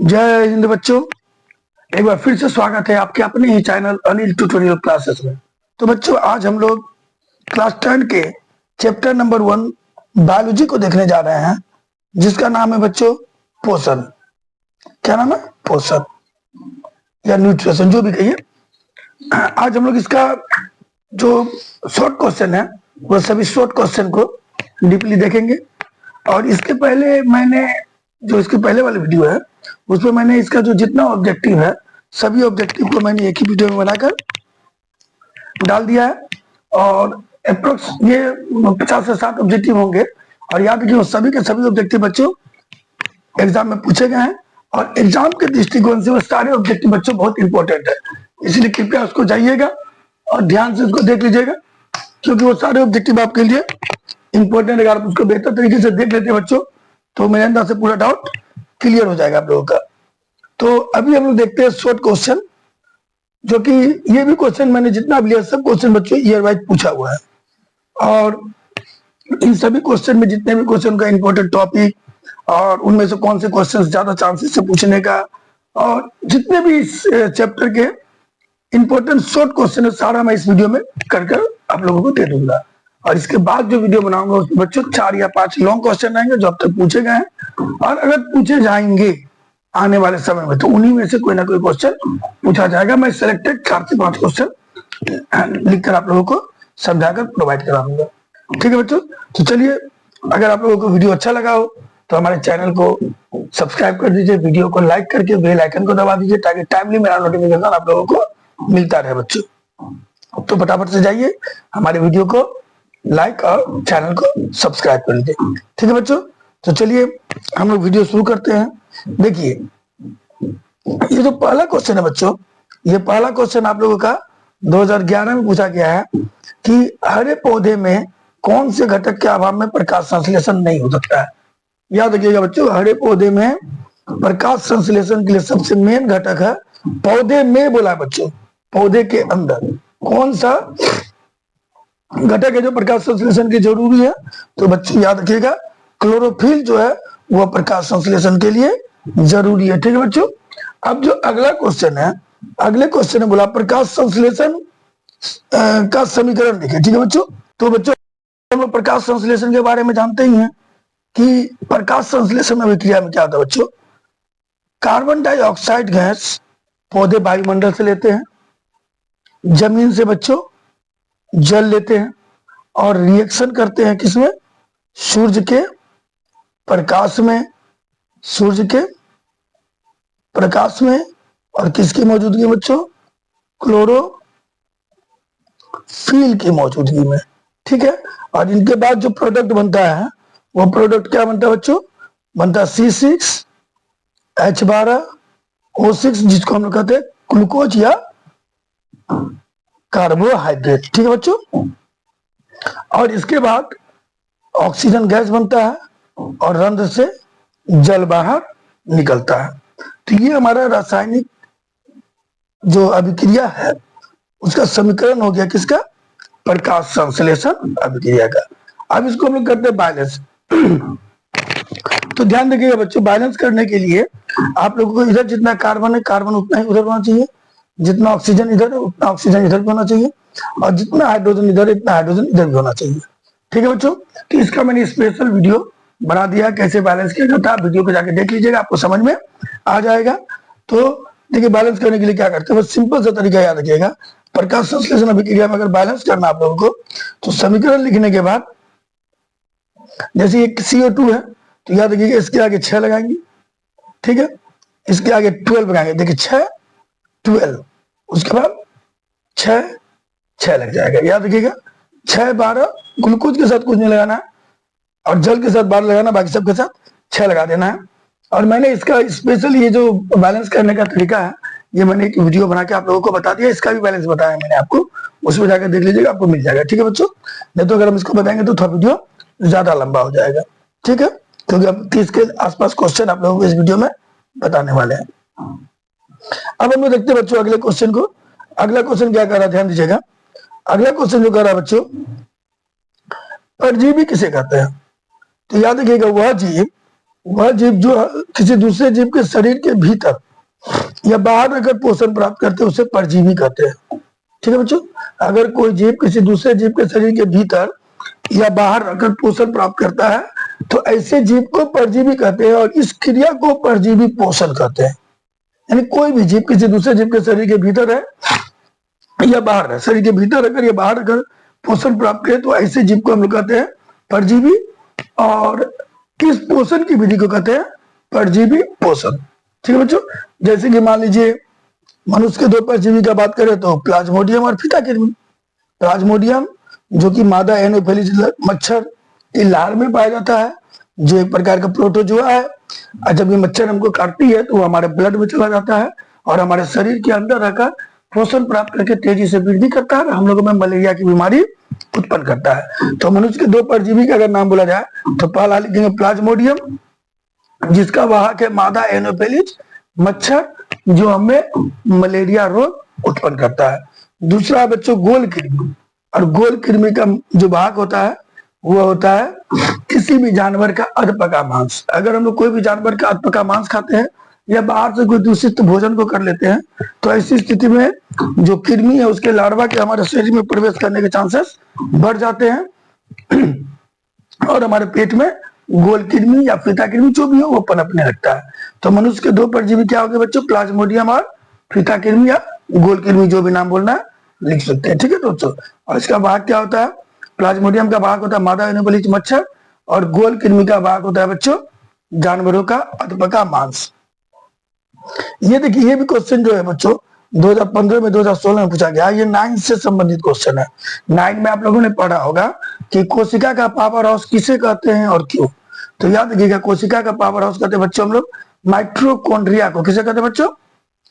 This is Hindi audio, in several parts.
जय हिंद बच्चों। एक बार फिर से स्वागत है आपके अपने ही चैनल अनिल ट्यूटोरियल क्लासेस में। तो बच्चों, आज हम लोग क्लास 10 के चैप्टर नंबर 1 बायोलॉजी को देखने जा रहे हैं, जिसका नाम है बच्चों पोषण। क्या नाम है? पोषण या न्यूट्रिशन, जो भी कहिए। आज हम लोग इसका जो शॉर्ट क्वेश्चन है वो सभी शॉर्ट क्वेश्चन को डीपली देखेंगे। और इसके पहले मैंने जो इसके पहले वाली वीडियो है उसमें मैंने इसका जो जितना ऑब्जेक्टिव है सभी ऑब्जेक्टिव को मैंने एक ही वीडियो में बनाकर डाल दिया है। और अप्रोक्स ये 50 से 60 ऑब्जेक्टिव होंगे। और याद रखिए सभी के सभी ऑब्जेक्टिव बच्चों एग्जाम में पूछे गए हैं, और एग्जाम के दृष्टिकोण से वो सारे ऑब्जेक्टिव बच्चों बहुत इंपॉर्टेंट है। इसलिए कृपया उसको जाइएगा और ध्यान से उसको देख लीजिएगा, क्योंकि वो सारे ऑब्जेक्टिव आपके लिए इंपॉर्टेंट है। अगर आप उसको बेहतर तरीके से देख लेते हैं बच्चों, तो मेरे अंदर से पूरा डाउट क्लियर हो जाएगा आप लोगों का। तो अभी हम लोग देखते हैं शॉर्ट क्वेश्चन, जो कि ये भी क्वेश्चन मैंने जितना भी लिया सब क्वेश्चन बच्चों ईयर वाइज पूछा हुआ है। और इन सभी क्वेश्चन में जितने भी क्वेश्चन का इंपॉर्टेंट टॉपिक और उनमें से कौन से क्वेश्चन ज्यादा चांसेस से पूछने का, और जितने भी इस चैप्टर के इंपॉर्टेंट शॉर्ट क्वेश्चन है, सारा मैं इस वीडियो में कर आप लोगों को दे दूंगा। और इसके बाद जो वीडियो बनाऊंगा उसमें बच्चों 4 या 5 लॉन्ग क्वेश्चन आएंगे जो अब तक पूछे गए हैं, और अगर पूछे जाएंगे आने वाले समय में तो उन्हीं में से कोई ना कोई क्वेश्चन पूछा जाएगा। मैं सिलेक्टेड 4 से 5 क्वेश्चन लिखकर आप लोगों को समझाकर प्रोवाइड करा दूंगा। ठीक है बच्चों, तो चलिए, अगर आप लोगों को वीडियो अच्छा लगा हो तो हमारे चैनल को सब्सक्राइब कर दीजिए, वीडियो को लाइक करके बेल आइकन को दबा दीजिए, ताकि टाइमली मेरा नोटिफिकेशन आप लोगों को मिलता रहे बच्चों। तो फटाफट से जाइए, हमारे वीडियो को लाइक और चैनल को सब्सक्राइब कर लीजिए। ठीक है बच्चों, तो चलिए हम लोग वीडियो शुरू करते हैं। देखिए, ये जो पहला क्वेश्चन है बच्चों, ये पहला क्वेश्चन आप लोगों का 2011 में पूछा गया है कि हरे पौधे में कौन से घटक के अभाव में प्रकाश संश्लेषण नहीं हो सकता है। याद रखिएगा बच्चों, हरे पौधे में प्रकाश संश्लेषण के लिए सबसे मेन घटक है, पौधे में बोला बच्चों, पौधे के अंदर कौन सा घटक है जो प्रकाश संश्लेषण के जरूरी है। तो बच्चों याद रखिएगा, क्लोरोफिल जो है वह प्रकाश संश्लेषण के लिए जरूरी है। ठीक है बच्चों, अब जो अगला क्वेश्चन है, अगले क्वेश्चन में बोला प्रकाश संश्लेषण का समीकरण लिखे। ठीक है बच्चों, तो बच्चों हम लोग प्रकाश संश्लेषण के बारे में जानते ही हैं कि प्रकाश संश्लेषण अभिक्रिया में क्या होता है बच्चों। कार्बन डाइऑक्साइड गैस पौधे वायुमंडल से लेते हैं, जमीन से बच्चों जल लेते हैं, और रिएक्शन करते हैं किसमें? सूर्य के प्रकाश में, सूर्य के प्रकाश में, और किसकी मौजूदगी में बच्चों? क्लोरोफिल की मौजूदगी में। ठीक है, और इनके बाद जो प्रोडक्ट बनता है वो प्रोडक्ट क्या बनता है बच्चों? बनता है C6H12O6, जिसको हम लोग कहते हैं ग्लूकोज या कार्बोहाइड्रेट। ठीक है बच्चों, और इसके बाद ऑक्सीजन गैस बनता है और रंध्र से जल बाहर निकलता है। तो ये हमारा रासायनिक जो अभिक्रिया है उसका समीकरण हो गया किसका? प्रकाश संश्लेषण अभिक्रिया का। अब इसको हम लोग करते हैं बैलेंस। तो ध्यान रखिएगा बच्चों, बैलेंस करने के लिए आप लोगों को इधर जितना कार्बन है कार्बन उतना ही उधर होना चाहिए, जितना ऑक्सीजन इधर है उतना ऑक्सीजन इधर भी होना चाहिए, और जितना हाइड्रोजन इधर है इतना हाइड्रोजन इधर भी होना चाहिए। ठीक है बच्चों, तो इसका मैंने स्पेशल वीडियो बना दिया कैसे बैलेंस किया जाता है। आप वीडियो को जाके देख लीजिएगा, आपको समझ में आ जाएगा। तो देखिए, बैलेंस करने के लिए क्या करते हैं, बस सिंपल सा तरीका याद रखिएगा। प्रकाश संश्लेषण अभिक्रिया में अगर बैलेंस करना आप लोगों को, तो समीकरण लिखने के बाद जैसे ये CO2 है तो याद रखिएगा इसके आगे 6 लगाएंगे। ठीक है, इसके आगे 12 लगाएंगे। देखिए 6 12, उसके बाद 6 लग जाएगा। याद रखिएगा 6 12, ग्लूकोज के साथ कुछ नहीं लगाना है और जल के साथ 12 लगाना, बाकी सबके साथ 6 लगा देना है। और मैंने इसका स्पेशल ये जो बैलेंस करने का तरीका है ये मैंने एक वीडियो बना के आप लोगों को बता दिया, इसका भी बैलेंस बताया मैंने आपको, उसमें जाकर देख लीजिएगा, आपको मिल जाएगा। ठीक है बच्चों, नहीं तो अगर हम इसको बताएंगे तो थोड़ा वीडियो ज्यादा लंबा हो जाएगा। ठीक है, क्योंकि अब 30 के आसपास क्वेश्चन आप लोगों को इस वीडियो में बताने वाले हैं। अब हम लोग देखते हैं बच्चों अगले क्वेश्चन को। अगला क्वेश्चन क्या कर रहा है, ध्यान दीजिएगा। अगला क्वेश्चन जो कर रहा है बच्चों, परजीवी किसे कहते हैं? तो याद रखिएगा वह जीव वह जीव जो किसी दूसरे जीव के शरीर के भीतर या बाहर अगर पोषण प्राप्त करते हैं उसे परजीवी कहते हैं। ठीक है बच्चों, अगर कोई जीव किसी दूसरे जीव के शरीर के भीतर या बाहर अगर पोषण प्राप्त करता है तो ऐसे जीव को परजीवी कहते हैं, और इस क्रिया को परजीवी पोषण कहते हैं। यानी कोई भी जीव किसी दूसरे जीव के शरीर के भीतर है या बाहर है, शरीर के भीतर अगर या बाहर अगर पोषण प्राप्त करे तो ऐसे जीव को हम लोग कहते हैं परजीवी, और किस पोषण की विधि को कहते हैं परजीवी पोषण। ठीक है बच्चों, जैसे कि मान लीजिए मनुष्य के दो परजीवी का बात करें तो प्लाज्मोडियम और फीता कृमि। प्लाज्मोडियम जो कि मादा एनोफिलीज मच्छर की लार में पाया जाता है, जो एक प्रकार का प्रोटोजोआ है, और जब ये मच्छर हमको काटती है तो वो हमारे ब्लड में चला जाता है और हमारे शरीर के अंदर रहकर पोषण प्राप्त करके तेजी से वृद्धि करता है, हम लोगों में मलेरिया की बीमारी उत्पन्न करता है। तो मनुष्य के दो परजीवी का अगर नाम बोला जाए तो पहला लिखेंगे प्लाज्मोडियम, जिसका वाहक है मादा एनोफिलीज मच्छर, जो हमें मलेरिया रोग उत्पन्न करता है। दूसरा बच्चों गोल कृमि, और गोल कृमि का जो वाहक होता है वो होता है किसी भी जानवर का अधपका मांस। अगर हम लोग कोई भी जानवर का अधपका मांस खाते हैं या बाहर से कोई दूषित भोजन को कर लेते हैं तो ऐसी स्थिति में जो कृमि है उसके लार्वा के हमारे शरीर में प्रवेश करने के चांसेस बढ़ जाते हैं और हमारे पेट में गोल कृमि या फीता कृमि जो भी हो वो पनपने लगता है। तो मनुष्य के दो परजीवी क्या हो गए बच्चों, प्लाज्मोडियम और फीता कृमि या गोल कृमि, जो भी नाम बोलना है लिख सकते हैं। ठीक है दोस्तों, और इसका भाग क्या होता है, प्लाज्मोडियम का भाग होता है मादा एनोफिलीज मच्छर, और गोल कृमि का भाग होता है बच्चों जानवरों का अधपका मांस। ये देखिए, ये भी क्वेश्चन जो है बच्चों 2015 में 2016 में पूछा गया, ये 9 से संबंधित क्वेश्चन है। 9 में आप लोगों ने पढ़ा होगा कि कोशिका का पावर हाउस किसे कहते हैं और क्यों। तो याद रखिएगा, कोशिका का पावर हाउस कहते हैं बच्चों हम लोग माइट्रोकॉन्ड्रिया को। किसे कहते हैं बच्चों,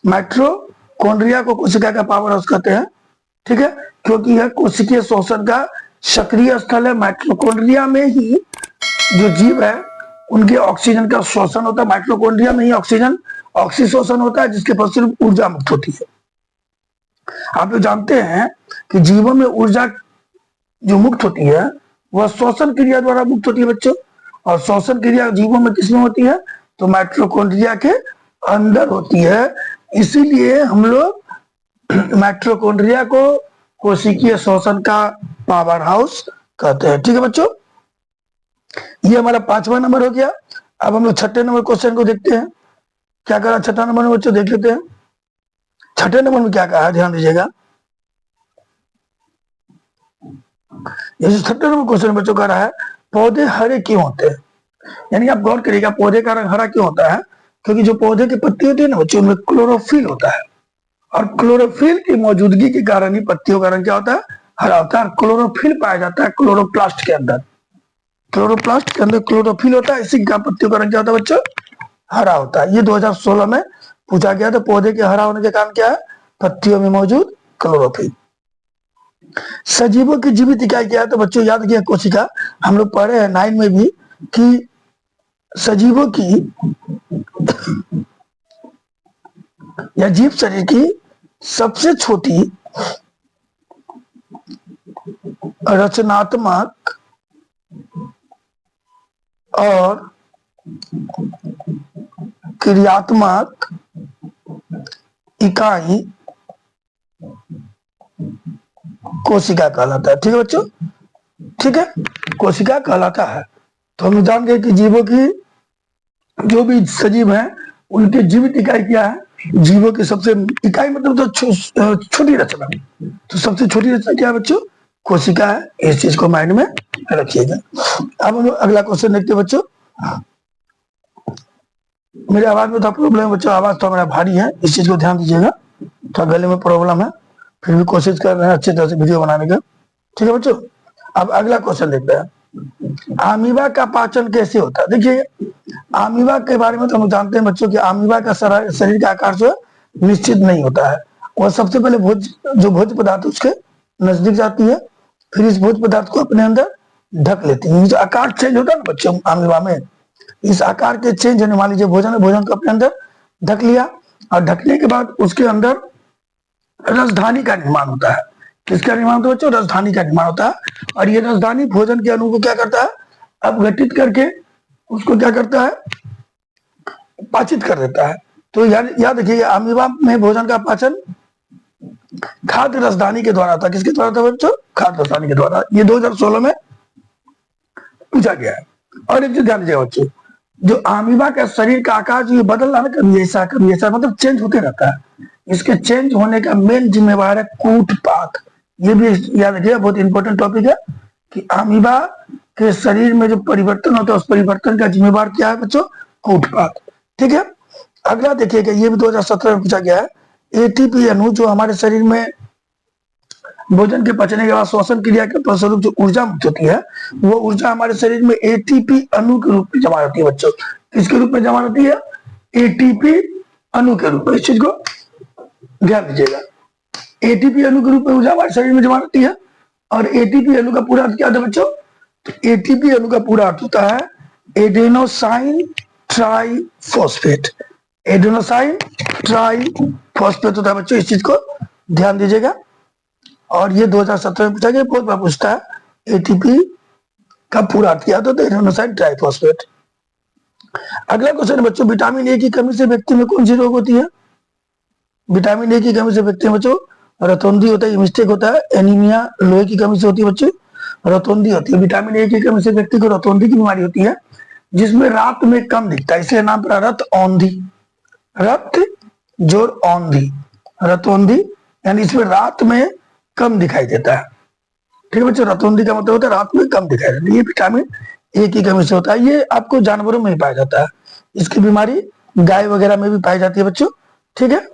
माइट्रोकॉन्ड्रिया को कोशिका का पावर हाउस कहते हैं। ठीक है, क्योंकि यह कोशिकीय शोषण का सक्रिय स्थल है। माइट्रोकॉन्ड्रिया में ही जो जीव है उनके ऑक्सीजन का शोषण होता है, माइट्रोकॉन्ड्रिया में ही ऑक्सीशोषण होता है, जिसके फलस्वरूप ऊर्जा मुक्त होती है। आप लोग जानते हैं कि जीवों में ऊर्जा जो मुक्त होती है वह श्वसन क्रिया द्वारा मुक्त होती है बच्चों, और श्वसन क्रिया जीवों में किसमें होती है, तो माइट्रोकॉन्ड्रिया के अंदर होती है। इसीलिए हम लोग माइट्रोकॉन्ड्रिया को कोशिकीय श्वसन का पावर हाउस कहते हैं। ठीक है बच्चों, ये हमारा 5वां नंबर हो गया। अब हम लोग 6ठे नंबर क्वेश्चन को देखते हैं। क्या कहा 6ठा नंबर में बच्चों, देख लेते हैं 6ठे नंबर में क्या कहा है, ध्यान दीजिएगा। ये जो 6ठे नंबर क्वेश्चन बच्चों कह रहा है पौधे हरे क्यों होते हैं। यानी आप गौर करिएगा, पौधे का रंग हरा क्यों होता है, क्योंकि जो पौधे की पत्ती होती है ना बच्चों, उनमें क्लोरोफिल होता है, और क्लोरोफिल की मौजूदगी के कारण ही पत्तियों का रंग क्या होता है, हरा होता है। क्लोरोफिल पाया जाता है क्लोरोप्लास्ट के अंदर, क्लोरोप्लास्ट के अंदर क्लोरोफिल होता है, इसी का पत्तियों का रंग क्या होता है बच्चों, हरा होता है। ये 2016 में पूछा गया था, पौधे के हरा होने के कारण क्या है, पत्तियों में मौजूद क्लोरोफिल। सजीवों की जीवित इकाई क्या है, तो बच्चों याद किया कोशिका, हम लोग पढ़े हैं 9 में भी कि सजीवों की या जीव शरीर की सबसे छोटी रचनात्मक और क्रियात्मक इकाई कोशिका कहलाता है। ठीक है बच्चों, ठीक है, कोशिका कहलाता है। तो हम जान गए कि जीवों की जो भी सजीव हैं उनकी जीवित इकाई क्या है, जीवों की सबसे इकाई मतलब तो छोटी रचना, तो सबसे छोटी रचना क्या है बच्चों, कोशिका है। इस चीज को माइंड में रखिएगा। अब हम अगला क्वेश्चन देखते हैं बच्चों। मेरे आवाज में तो प्रॉब्लम है बच्चों, आवाज तो मेरा भारी है, इस चीज को ध्यान दीजिएगा, थोड़ा गले में प्रॉब्लम है, फिर भी कोशिश कर रहे हैं अच्छी तरह से वीडियो बनाने का। ठीक है बच्चों, अब अगला क्वेश्चन देखते हैं, अमीबा का पाचन कैसे होता है। देखिए, अमीबा के बारे में तो हम जानते हैं बच्चों कि अमीबा का शरीर का आकार जो है निश्चित नहीं होता है। वह सबसे पहले भोज्य पदार्थ उसके नजदीक जाती है, फिर इस भोज्य पदार्थ को अपने अंदर ढक लेती है। जो आकार चेंज होता है ना बच्चों अमीबा में, इस आकार के चेंज होने, मान लीजिए भोजन को अपने अंदर ढक लिया, और ढकने के बाद उसके अंदर राजधानी का निर्माण होता है। किसका निर्माण होता है बच्चों, राजधानी का निर्माण होता है। और ये राजधानी भोजन के अणु को क्या करता है, अपघटित करके उसको क्या करता है, पाचित कर देता है। तो याद रखिए अमीबा में भोजन का पाचन खाद्य रसदानी के द्वारा था। किसके द्वारा था बच्चों? खाद्य रसदानी के द्वारा। ये 2016 में पूछा गया है। और एक चीज ध्यान दीजिए बच्चों, जो अमीबा का शरीर का आकार जो बदल रहा है, कभी ऐसा मतलब चेंज होते रहता है। इसके चेंज होने का मेन जिम्मेवार है कूटपाथ। ये भी याद रखिएगा, बहुत इंपॉर्टेंट टॉपिक है कि अमीबा के शरीर में जो परिवर्तन होता है उस परिवर्तन का जिम्मेवार क्या है बच्चों? कूटपाथ। ठीक है। अगला देखिएगा, ये भी 2017 में पूछा गया है। एटीपी अणु जो हमारे शरीर में भोजन के पचने के बाद श्वसन क्रिया के फलस्वरूप जो ऊर्जा मुक्त होती है, वो ऊर्जा हमारे शरीर में एटीपी अणु के रूप में जमा होती है बच्चों। किसके रूप में जमा होती है? एटीपी अणु के रूप में। इस चीज को ध्यान दीजिएगा, एटीपी अणु के रूप में ऊर्जा हमारे शरीर में जमा होती है। और एटीपी अणु का पूरा अर्थ क्या था बच्चों? एटीपी अणु का पूरा अर्थ होता है एडेनोसाइन ट्राइफॉस्फेट। एडेनोसाइन ट्राइफॉस्फेट होता है बच्चों, इस चीज को ध्यान दीजिएगा। और ये 2017 में पूछा गया, बहुत बार पूछता है एटीपी का पूरा अर्थ क्या था? Adenosine triphosphate. अगला क्वेश्चन बच्चों, विटामिन ए की कमी से व्यक्ति में कौन सी रोग होती है? विटामिन ए की कमी से व्यक्ति में बच्चों रतौंधी होता है। ये मिस्टेक होता है, एनीमिया लोहे की कमी से होती है बच्चों, रतौंधी होती है। विटामिन ए की कमी से व्यक्ति को रतौंधी की बीमारी होती है, जिसमें रात में कम दिखता है, इसलिए नाम पड़ा रत औंधी। रत जोड़ औंधी, रतौंधी, यानी इसमें रात में कम दिखाई देता है। ठीक है बच्चों, रतौंधी का मतलब होता है रात में कम दिखाई देता है। ये विटामिन ए की कमी से होता है। ये आपको जानवरों में ही पाया जाता है, इसकी बीमारी गाय वगैरह में भी पाई जाती है बच्चों। ठीक है।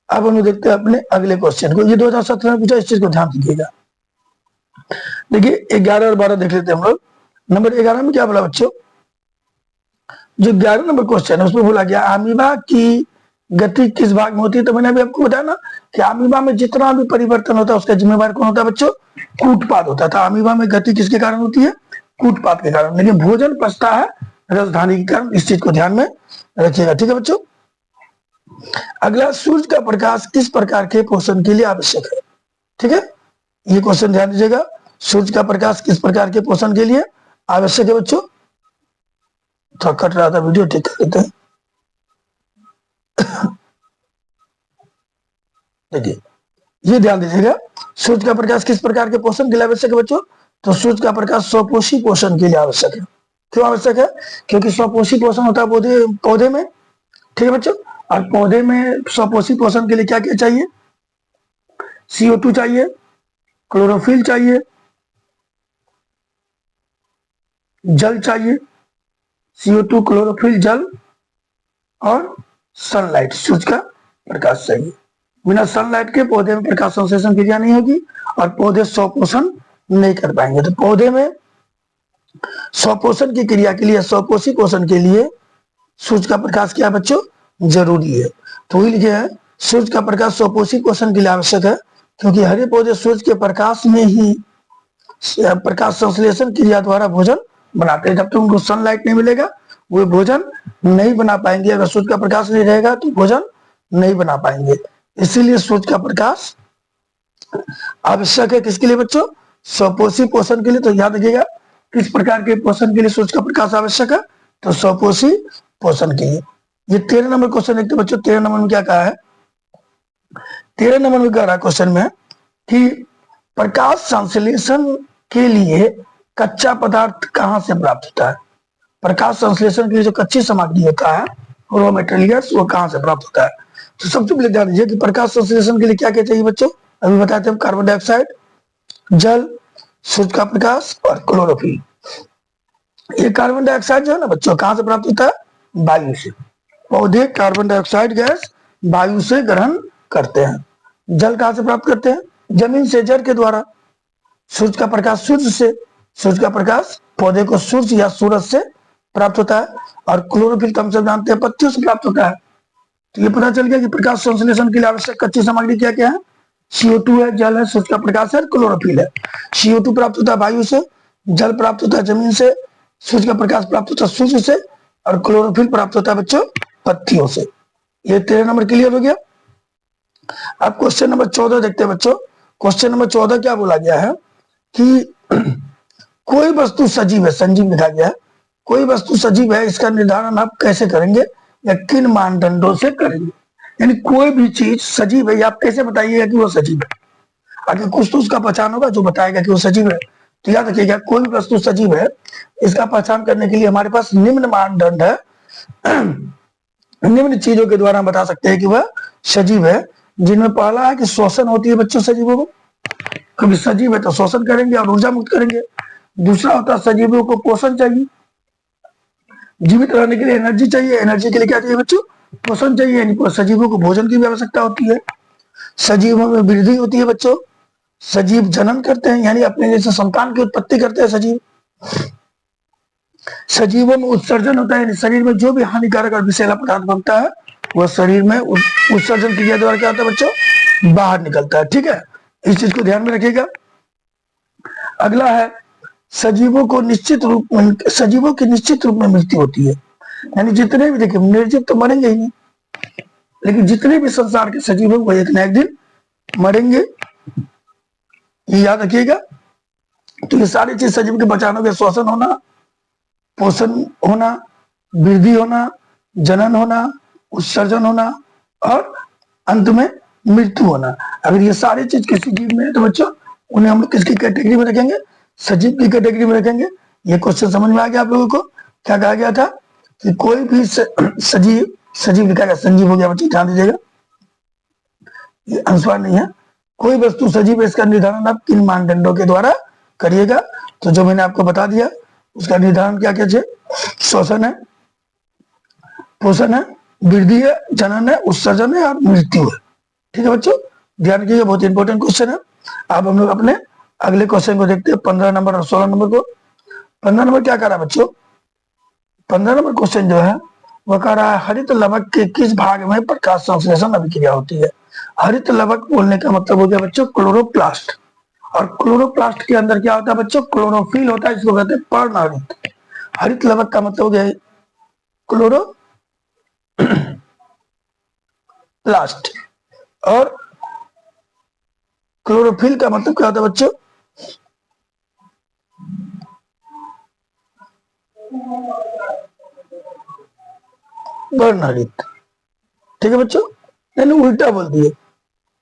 अब हम देखते हैं अपने अगले क्वेश्चन को। ये 2017 में पूछा, इस चीज को ध्यान दीजिएगा। देखिए 11 और 12 देख लेते हैं हम लोग। नंबर 11 में क्या बोला बच्चों? जो 11 नंबर क्वेश्चन है उसमें बोला गया अमीबा की गति किस भाग में होती है? तो मैंने अभी आपको बताया ना कि अमीबा में जितना भी परिवर्तन होता है उसका जिम्मेवार कौन होता है बच्चों? कूटपाथ होता था। अमीबा में गति किसके कारण होती है? कूटपाथ के कारण। लेकिन भोजन पचता है रसधानी के कारण, इस चीज को ध्यान में रखिएगा। ठीक है बच्चों। अगला, सूर्य का प्रकाश किस प्रकार के पोषण के लिए आवश्यक है? ठीक है, ये क्वेश्चन ध्यान दीजिएगा। सूर्य का प्रकाश किस प्रकार के पोषण के लिए आवश्यक है बच्चों? थोड़ा कट रहा था वीडियो, ठीक कर देते हैं। देखिए ये ध्यान दीजिएगा, सूर्य का प्रकाश किस प्रकार के पोषण के लिए आवश्यक है बच्चों? तो सूर्य का प्रकाश स्वपोषी पोषण के लिए आवश्यक है। क्यों आवश्यक है? क्योंकि स्वपोषी पोषण होता है पौधे में। ठीक है बच्चों। और पौधे में स्वपोषी पोषण के लिए क्या क्या चाहिए? CO2 चाहिए, क्लोरोफिल चाहिए, जल चाहिए। CO2, क्लोरोफिल, जल और सनलाइट, सूरज का प्रकाश चाहिए। बिना सनलाइट के पौधे में प्रकाश संश्लेषण क्रिया नहीं होगी और पौधे स्वपोषण नहीं कर पाएंगे। तो पौधे में स्वपोषण की क्रिया के लिए, स्वपोषी पोषण के लिए सूरज का प्रकाश क्या बच्चों? जरूरी है। तो वही लिखे हैं, सूरज का प्रकाश स्वपोषी पोषण के लिए आवश्यक है, क्योंकि हरे पौधे सूरज के प्रकाश में ही प्रकाश संश्लेषण क्रिया द्वारा भोजन बनाते हैं। जब तक उनको सनलाइट नहीं मिलेगा वो भोजन नहीं बना पाएंगे। अगर सूरज का प्रकाश नहीं रहेगा तो भोजन नहीं बना पाएंगे। इसीलिए सूरज का प्रकाश आवश्यक है। किसके लिए बच्चों? स्वपोषी पोषण के लिए। तो याद रखिएगा, किस प्रकार के पोषण के लिए सूरज का प्रकाश आवश्यक है? तो स्वपोषी पोषण के लिए। ये 13 नंबर क्वेश्चन देखते बच्चों। 13 नंबर में क्या कहा है? 13 नंबर में कह रहा है क्वेश्चन में कि प्रकाश संश्लेषण के लिए कच्चा पदार्थ कहां से प्राप्त होता है? प्रकाश संश्लेषण के लिए जो कच्ची सामग्री होता है, रॉ मटेरियल्स, वो कहां से प्राप्त होता है? तो सबसे पहले ध्यान दीजिए कि प्रकाश संश्लेषण के लिए क्या क्या चाहिए बच्चों? अभी बताते हैं, कार्बन डाइऑक्साइड, जल, सूर्य का प्रकाश और क्लोरोफिल। ये कार्बन डाइऑक्साइड जो है ना बच्चों, कहां से प्राप्त होता है? वायु से। पौधे कार्बन डाइऑक्साइड गैस वायु से ग्रहण करते हैं। जल कहां से प्राप्त करते हैं? जमीन से, जल के द्वारा। सूर्य का प्रकाश सूर्य से, सूर्य का प्रकाश पौधे को सूर्य या सूरज से प्राप्त होता है। और क्लोरोफिल तो हम सब जानते हैं पत्तियों से प्राप्त होता है। तो ये पता चल गया कि प्रकाश संश्लेषण के लिए आवश्यक कच्ची सामग्री क्या क्या है? CO2 है, जल है, सूर्य का प्रकाश है, क्लोरोफिल है। CO2 प्राप्त होता है वायु से, जल प्राप्त होता है जमीन से, सूर्य का प्रकाश प्राप्त होता है सूर्य से, और क्लोरोफिल प्राप्त होता है बच्चों पत्तियों से। ये 13 नंबर क्लियर हो गया। अब क्वेश्चन नंबर 14 देखते हैं बच्चों। क्वेश्चन नंबर 14 क्या बोला गया है कि कोई वस्तु सजीव है, संजीव लिखा गया है, कोई वस्तु सजीव है इसका निर्धारण आप कैसे करेंगे या किन मानदंडों से करेंगे। यानी कोई भी चीज सजीव है, आप कैसे बताइएगा कि वो सजीव है। आगे कुछ तो उसका पहचान होगा जो बताएगा कि वो सजीव है। तो याद रखिएगा, कोई भी वस्तु सजीव है इसका पहचान करने के लिए हमारे पास निम्न मानदंड है। निम्न चीजों के द्वारा हम बता सकते हैं कि वह सजीव है, जिनमें पहला है कि श्वसन होती है बच्चों सजीवों को। कभी सजीव है तो श्वसन करेंगे और ऊर्जा मुक्त करेंगे। दूसरा होता है सजीवों को पोषण चाहिए, जीवित रहने के लिए एनर्जी चाहिए। एनर्जी के लिए क्या चाहिए बच्चों? पोषण चाहिए। यानी सजीवों को भोजन की भी आवश्यकता होती है। सजीवों में वृद्धि होती है बच्चों। सजीव जनन करते हैं, यानी अपने जैसे संतान की उत्पत्ति करते हैं सजीव। सजीवों में उत्सर्जन होता है, शरीर में जो भी हानिकारक और विषैला पदार्थ बनता है वह शरीर में उत्सर्जन क्रिया द्वारा क्या होता है बच्चों? बाहर निकलता है। ठीक है, इस चीज को ध्यान में रखिएगा। अगला है सजीवों की निश्चित रूप में मृत्यु होती है। यानी जितने भी, देखिए निर्जीव तो मरेंगे ही नहीं, लेकिन जितने भी संसार के सजीव हैं वो एक न एक दिन मरेंगे, ये याद रखिएगा। तो ये सारी चीज सजीव के बचाने के, श्वसन होना, पोषण होना, वृद्धि होना, जनन होना, उत्सर्जन होना और अंत में मृत्यु होना। अगर ये सारी चीज किसी जीव में है तो बच्चों उन्हें हम लोग किसकी कैटेगरी में रखेंगे? सजीव की कैटेगरी में रखेंगे। ये क्वेश्चन समझ में आ गया आप लोगों को? क्या कहा गया था कि कोई भी सजीव लिखा गया, संजीव हो गया बच्चे, ध्यान दीजिएगा, ये अनुस्वार नहीं है। कोई वस्तु सजीव है इसका निर्धारण आप किन मानदंडों के द्वारा करिएगा? तो जो मैंने आपको बता दिया उसका निर्धारण क्या क्या है? श्वसन है, पोषण है, वृद्धि है, जनन है, उत्सर्जन है और मृत्यु है। ठीक है बच्चों, ध्यान रखिएगा, बहुत इंपॉर्टेंट क्वेश्चन है। अब हम लोग अपने अगले क्वेश्चन को देखते हैं, 15 नंबर और 16 नंबर को। 15 नंबर क्या कर रहा है बच्चों? 15 नंबर क्वेश्चन जो है वह कह रहा है हरित लवक के किस भाग में प्रकाश संश्लेषण अभिक्रिया होती है? हरित लवक बोलने का मतलब हो गया बच्चों क्लोरोप्लास्ट। और क्लोरोप्लास्ट के अंदर क्या होता है बच्चों? क्लोरोफिल होता है, इसको कहते हैं पर्णहरित। हरित लवक का मतलब हो गया क्लोरो प्लास्ट, और क्लोरोफिल का मतलब क्या होता है बच्चों? वर्णहरित। ठीक है बच्चों, यानी उल्टा बोल दिए।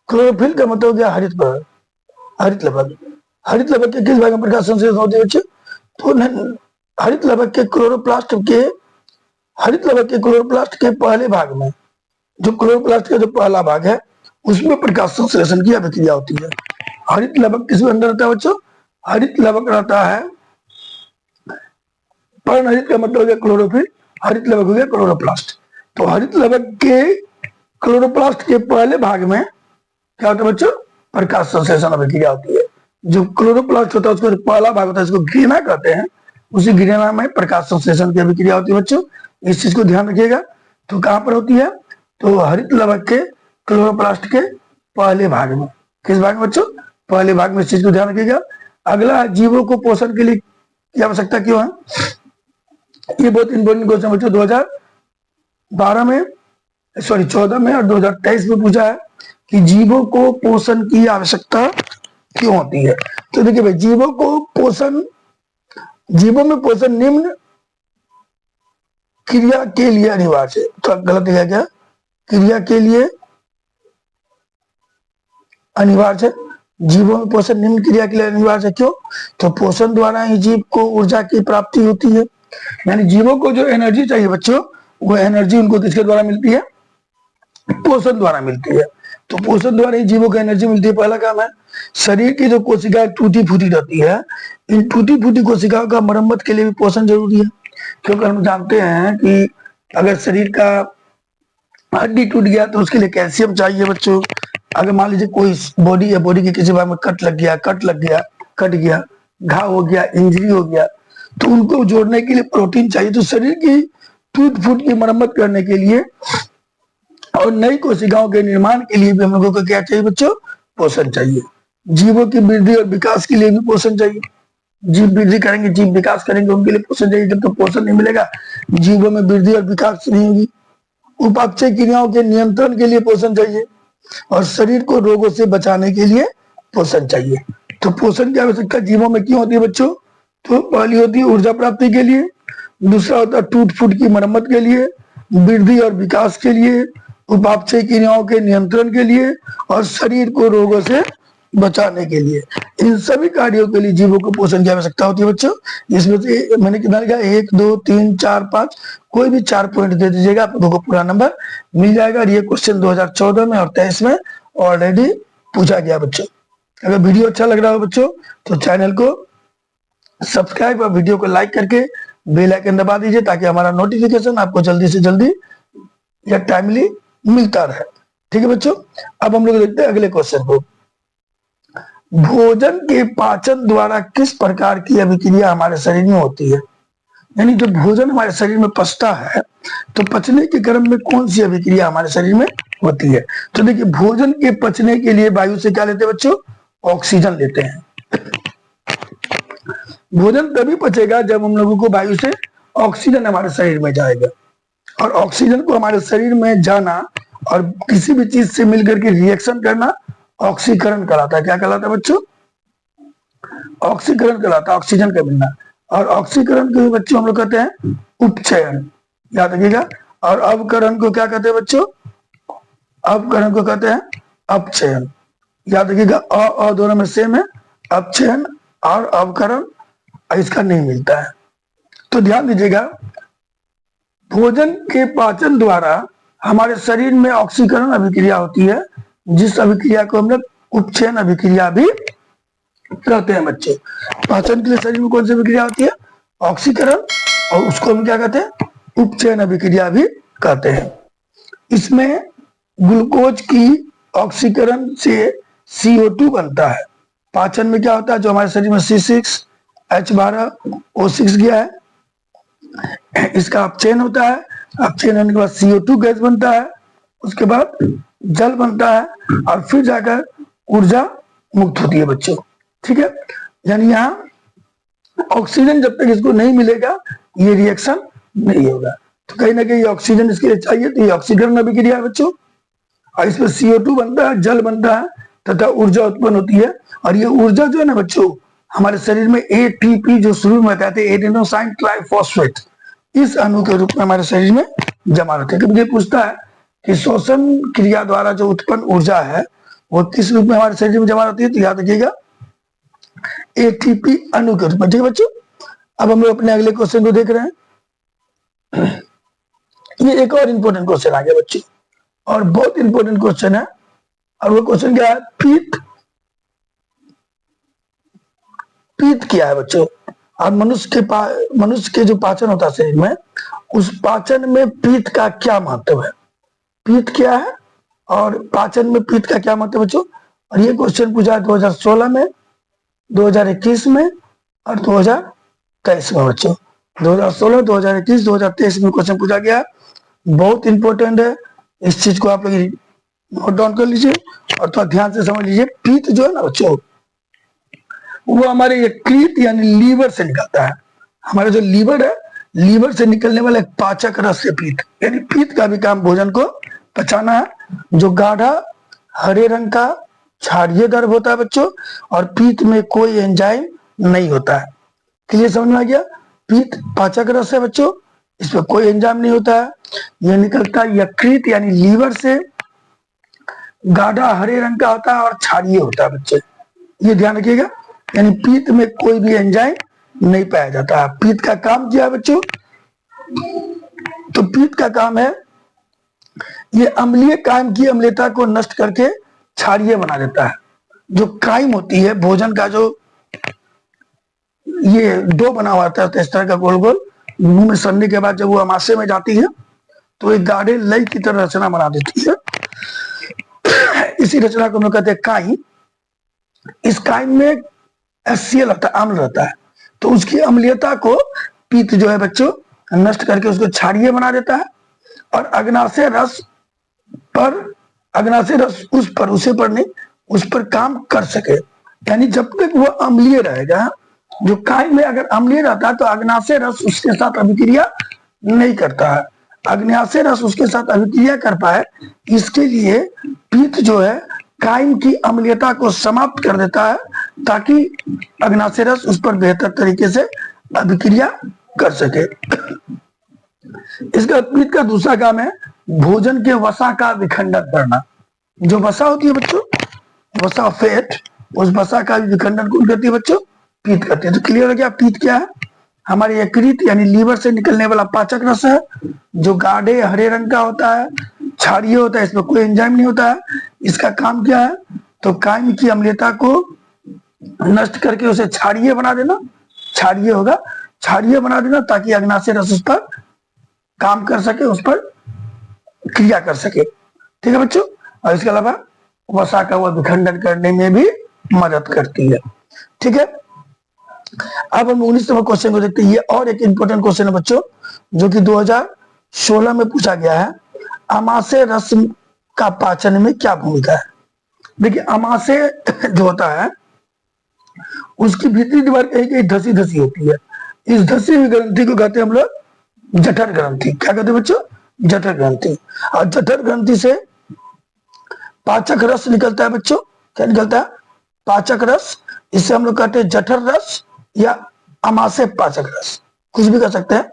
क्लोरोफिल का मतलब हो गया हरित लवक। हरित लवक के किस भाग में प्रकाश संश्लेषण होती है बच्चों? तो हरित लवक के क्लोरोप्लास्ट के पहले भाग में, जो क्लोरोप्लास्ट का जो पहला भाग है उसमें प्रकाश संश्लेषण की अभिक्रिया होती है। हरित लवक किसमें अंदर रहता है बच्चों? हरित लवक रहता है, पर्णहरित का मतलब हो गया क्लोरोफिल, हरित लवक हो गया क्लोरोप्लास्ट। तो हरित लवक के क्लोरोप्लास्ट के पहले भाग में क्या होता है बच्चों? प्रकाश संश्लेषण अभिक्रिया होती है। जो क्लोरोप्लास्ट होता है उसका पहला भाग होता है, इसको ग्रीना कहते हैं, उसी ग्रीना में प्रकाश संश्लेषण की अभिक्रिया होती है बच्चों, इस चीज को ध्यान रखिएगा। तो कहां पर होती है? तो हरित लवक के क्लोरोप्लास्ट के पहले भाग में। किस भाग में बच्चों? पहले भाग में, इस चीज को ध्यान रखिएगा। अगला, जीवों को पोषण के लिए की आवश्यकता क्यों है? ये बहुत इंपॉर्टेंट क्वेश्चन बच्चों 2014 में और 2023 में पूछा है कि जीवों को पोषण की आवश्यकता क्यों होती है। तो देखिए भाई, जीवों में पोषण निम्न क्रिया के लिए अनिवार्य है। तो गलत है क्या? क्रिया के लिए अनिवार्य है। जीवों में पोषण निम्न क्रिया के लिए अनिवार्य है। क्यों? तो पोषण द्वारा ही जीव को ऊर्जा की प्राप्ति होती है। यानी जीवों को जो एनर्जी चाहिए बच्चों, वो एनर्जी उनको किसके द्वारा मिलती है? पोषण द्वारा मिलती है। तो पोषण द्वारा ही जीवों को एनर्जी मिलती है। पहला काम है, शरीर की जो कोशिकाएं टूटी फूटी रहती है, इन टूटी फूटी कोशिकाओं का मरम्मत के लिए भी पोषण जरूरी है। क्योंकि हम जानते हैं कि अगर शरीर का हड्डी टूट गया तो उसके लिए कैल्शियम चाहिए बच्चों। अगर मान लीजिए कोई बॉडी के किसी भाग में कट गया, घाव हो गया, इंजरी हो गया, तो उनको जोड़ने के लिए प्रोटीन चाहिए। तो शरीर की टूट फूट की मरम्मत करने के लिए और नई कोशिकाओं के निर्माण के लिए भी हम लोगों को क्या चाहिए बच्चों? पोषण चाहिए। जीवों की वृद्धि और विकास के लिए भी पोषण चाहिए। जीव वृद्धि करेंगे, जीव विकास करेंगे, उनके लिए पोषण चाहिए। जब तक पोषण नहीं मिलेगा जीवों में वृद्धि और विकास नहीं होगी। उपापचय क्रियाओं के नियंत्रण के लिए पोषण चाहिए और शरीर को रोगों से बचाने के लिए पोषण चाहिए। तो पोषण की आवश्यकता जीवों में क्यों होती है बच्चों? तो पहली होती है ऊर्जा प्राप्ति के लिए, दूसरा होता है टूट फूट की मरम्मत के लिए, वृद्धि और विकास के लिए, उपापचय क्रियाओं के नियंत्रण के लिए और शरीर को रोगों से बचाने के लिए। इन सभी कार्यों के लिए जीवों को पोषण की आवश्यकता होती है बच्चों। इसमें से मैंने कितना लिखा, 1 2 3 4 5, कोई भी 4 पॉइंट दे दीजिएगा, आप लोगों को पूरा नंबर मिल जाएगा। और ये क्वेश्चन 2014 में और 23 में ऑलरेडी पूछा गया बच्चों। अगर वीडियो अच्छा लग रहा हो बच्चों तो चैनल को सब्सक्राइब और वीडियो को लाइक करके बेल आइकन दबा दीजिए, ताकि हमारा नोटिफिकेशन आपको जल्दी से जल्दी या टाइमली मिलता रहे। ठीक है बच्चों, अब हम लोग देखते हैं अगले क्वेश्चन को। भोजन के पाचन द्वारा किस प्रकार की अभिक्रिया हमारे शरीर में होती है? यानी जब भोजन हमारे शरीर में पचता है तो पचने के क्रम में कौन सी अभिक्रिया हमारे शरीर में होती है? तो देखिए, भोजन के पचने के लिए वायु से क्या लेते हैं बच्चों? ऑक्सीजन लेते हैं। भोजन तभी पचेगा जब हम लोगों को वायु से ऑक्सीजन हमारे शरीर में जाएगा, और ऑक्सीजन को हमारे शरीर में जाना और किसी भी चीज से मिलकर के रिएक्शन करना ऑक्सीकरण कहलाता है। क्या कहलाता है बच्चों? ऑक्सीकरण कहलाता है, ऑक्सीजन का मिलना। और ऑक्सीकरण को बच्चों हम लोग कहते हैं उपचयन, याद रखिएगा। और अवकरण को क्या कहते हैं बच्चों? अवकरण को कहते हैं अपचयन, याद रखिएगा। अ दोनों में सेम है, अपचयन और अवकरण इसका नहीं मिलता है। तो ध्यान दीजिएगा, भोजन के पाचन द्वारा हमारे शरीर में ऑक्सीकरण अभिक्रिया होती है, जिस अभिक्रिया को हम लोग उपचयन अभिक्रिया भी कहते हैं बच्चे। पाचन के लिए शरीर में कौन सी अभिक्रिया होती है? ऑक्सीकरण, और उसको हम क्या कहते हैं? उपचयन अभिक्रिया भी कहते हैं। इसमें ग्लूकोज की ऑक्सीकरण से CO2 बनता है। पाचन में क्या होता है? जो हमारे शरीर में C6 H12 O6 गया है, इसका अपचयन होता है। अपचयन होने के बाद CO2 गैस बनता है, उसके बाद जल बनता है, और फिर जाकर ऊर्जा मुक्त होती है बच्चों। ठीक है, यानी यहाँ ऑक्सीजन जब तक इसको नहीं मिलेगा ये रिएक्शन नहीं होगा। तो कहीं ना कहीं ऑक्सीजन इसके लिए चाहिए, तो ये ऑक्सीकरण अभिक्रिया है बच्चों। और इसमें CO2 बनता है, जल बनता है तथा ऊर्जा उत्पन्न होती है। और ये ऊर्जा जो है ना बच्चों, हमारे शरीर में ATP जो शुरू में कहते हैं एडेनोसाइन ट्राइफॉस्फेट, इस अणु के रूप में हमारे शरीर में जमा रहते हैं। कभी ये पूछता है कि श्वसन क्रिया द्वारा जो उत्पन्न ऊर्जा है वो किस रूप में हमारे शरीर में जमा रहती है? तो याद रखिएगा ATP अणु के रूप में। ठीक है बच्चों, अब हम लोग अपने अगले क्वेश्चन को देख रहे हैं। ये एक और इंपॉर्टेंट क्वेश्चन आ गया बच्चों, और बहुत इंपॉर्टेंट क्वेश्चन है। और वो क्वेश्चन क्या है? पीत क्या है बच्चों? और मनुष्य के जो पाचन होता है शरीर में, उस पाचन में पीत का क्या महत्व है? पीत क्या है और पाचन में पीत का क्या महत्व है बच्चों? और ये क्वेश्चन पूछा 2016 में, 2021 में और 2023 में बच्चों। 2016, 2021, 2023 में क्वेश्चन पूछा गया। बहुत इंपॉर्टेंट है, इस चीज को आप लोग नोट डाउन कर लीजिए और थोड़ा ध्यान से समझ लीजिए। पीत जो है ना बच्चों, वो हमारे यकृत यानी लीवर से निकलता है। हमारा जो लीवर है, लीवर से निकलने वाला एक पाचक रस है पीत। यानी पीत का भी काम भोजन को पचाना है। जो गाढ़ा हरे रंग का क्षारीय द्रव होता है बच्चों, और पीत में कोई एंजाइम नहीं होता है। क्लियर समझ में आ गया? पीत पाचक रस है बच्चों, इसमें कोई एंजाइम नहीं होता है। यह निकलता है यकृत यानी लीवर से, गाढ़ा हरे रंग का होता है और क्षारीय होता है बच्चे, ये ध्यान रखिएगा। यानी पीत में कोई भी एंजाइम नहीं पाया जाता है। पीत का काम क्या है बच्चों? तो पीत का काम है ये अम्लीय कायम की अम्लता को नष्ट करके क्षारीय बना देता है। जो कायम होती है भोजन का, जो ये डो बना हुआ था इस तरह का गोल गोल, मुंह में सड़ने के बाद जब वो अमाशय में जाती है तो एक गाढ़े लई की तरह रचना बना देती है। इसी रचना को हम कहते हैं काइम। इस काइम में HCl रहता है, अम्ल रहता है। तो उसकी अम्लीयता को पीत जो है बच्चों नष्ट करके उसको क्षारीय बना देता है। और अग्नाशय रस उस पर काम कर सके। यानी जब तक वो अम्लीय रहेगा, जो काइम में अगर अम्लीय रहता है तो अग्नाशय रस उसके साथ अभिक्रिया नहीं करता है। अग्नाशय रस उसके साथ अभिक्रिया कर पाए, इसके लिए पीत जो है काइम की अम्लीयता को समाप्त कर देता है, ताकि अग्नाशय रस उस पर बेहतर तरीके से अभिक्रिया कर सके। इसका पीत का दूसरा काम है भोजन के वसा का विखंडन करना। जो वसा होती है बच्चों, वसा फैट, उस वसा का विखंडन कौन करती है बच्चों? पीत करती है। तो क्लियर हो गया पीत क्या है? हमारे यकृत यानी लीवर से निकलने वाला पाचक रस है, जो गाढ़े हरे रंग का होता है, क्षारीय होता है, इसमें कोई एंजाइम नहीं होता है। इसका काम क्या है? तो कायम की अम्लता को नष्ट करके उसे क्षारीय बना देना, क्षारीय होगा, क्षारीय बना देना ताकि अग्नाशय रस उस पर काम कर सके, उस पर क्रिया कर सके। ठीक है बच्चों। और इसके अलावा वसा का वह विखंडन करने में भी मदद करती है। ठीक है। अब हम 19 नंबर क्वेश्चन को देखते हैं। ये और एक इंपॉर्टेंट क्वेश्चन है बच्चों, जो कि 2016 में पूछा गया है। अमाशय रस का पाचन में क्या भूमिका है? देखिए अमाशय जो होता है उसकी भीतरी दीवार कहीं कहीं धसी धसी होती है। इस धसी हुई ग्रंथि को कहते हैं हम लोग जठर ग्रंथि। क्या कहते हैं बच्चों? जठर ग्रंथि। और जठर ग्रंथि से पाचक रस निकलता है बच्चों। क्या निकलता है? पाचक रस। इसे हम लोग कहते हैं जठर रस या अमाशय पाचक रस, कुछ भी कह सकते हैं।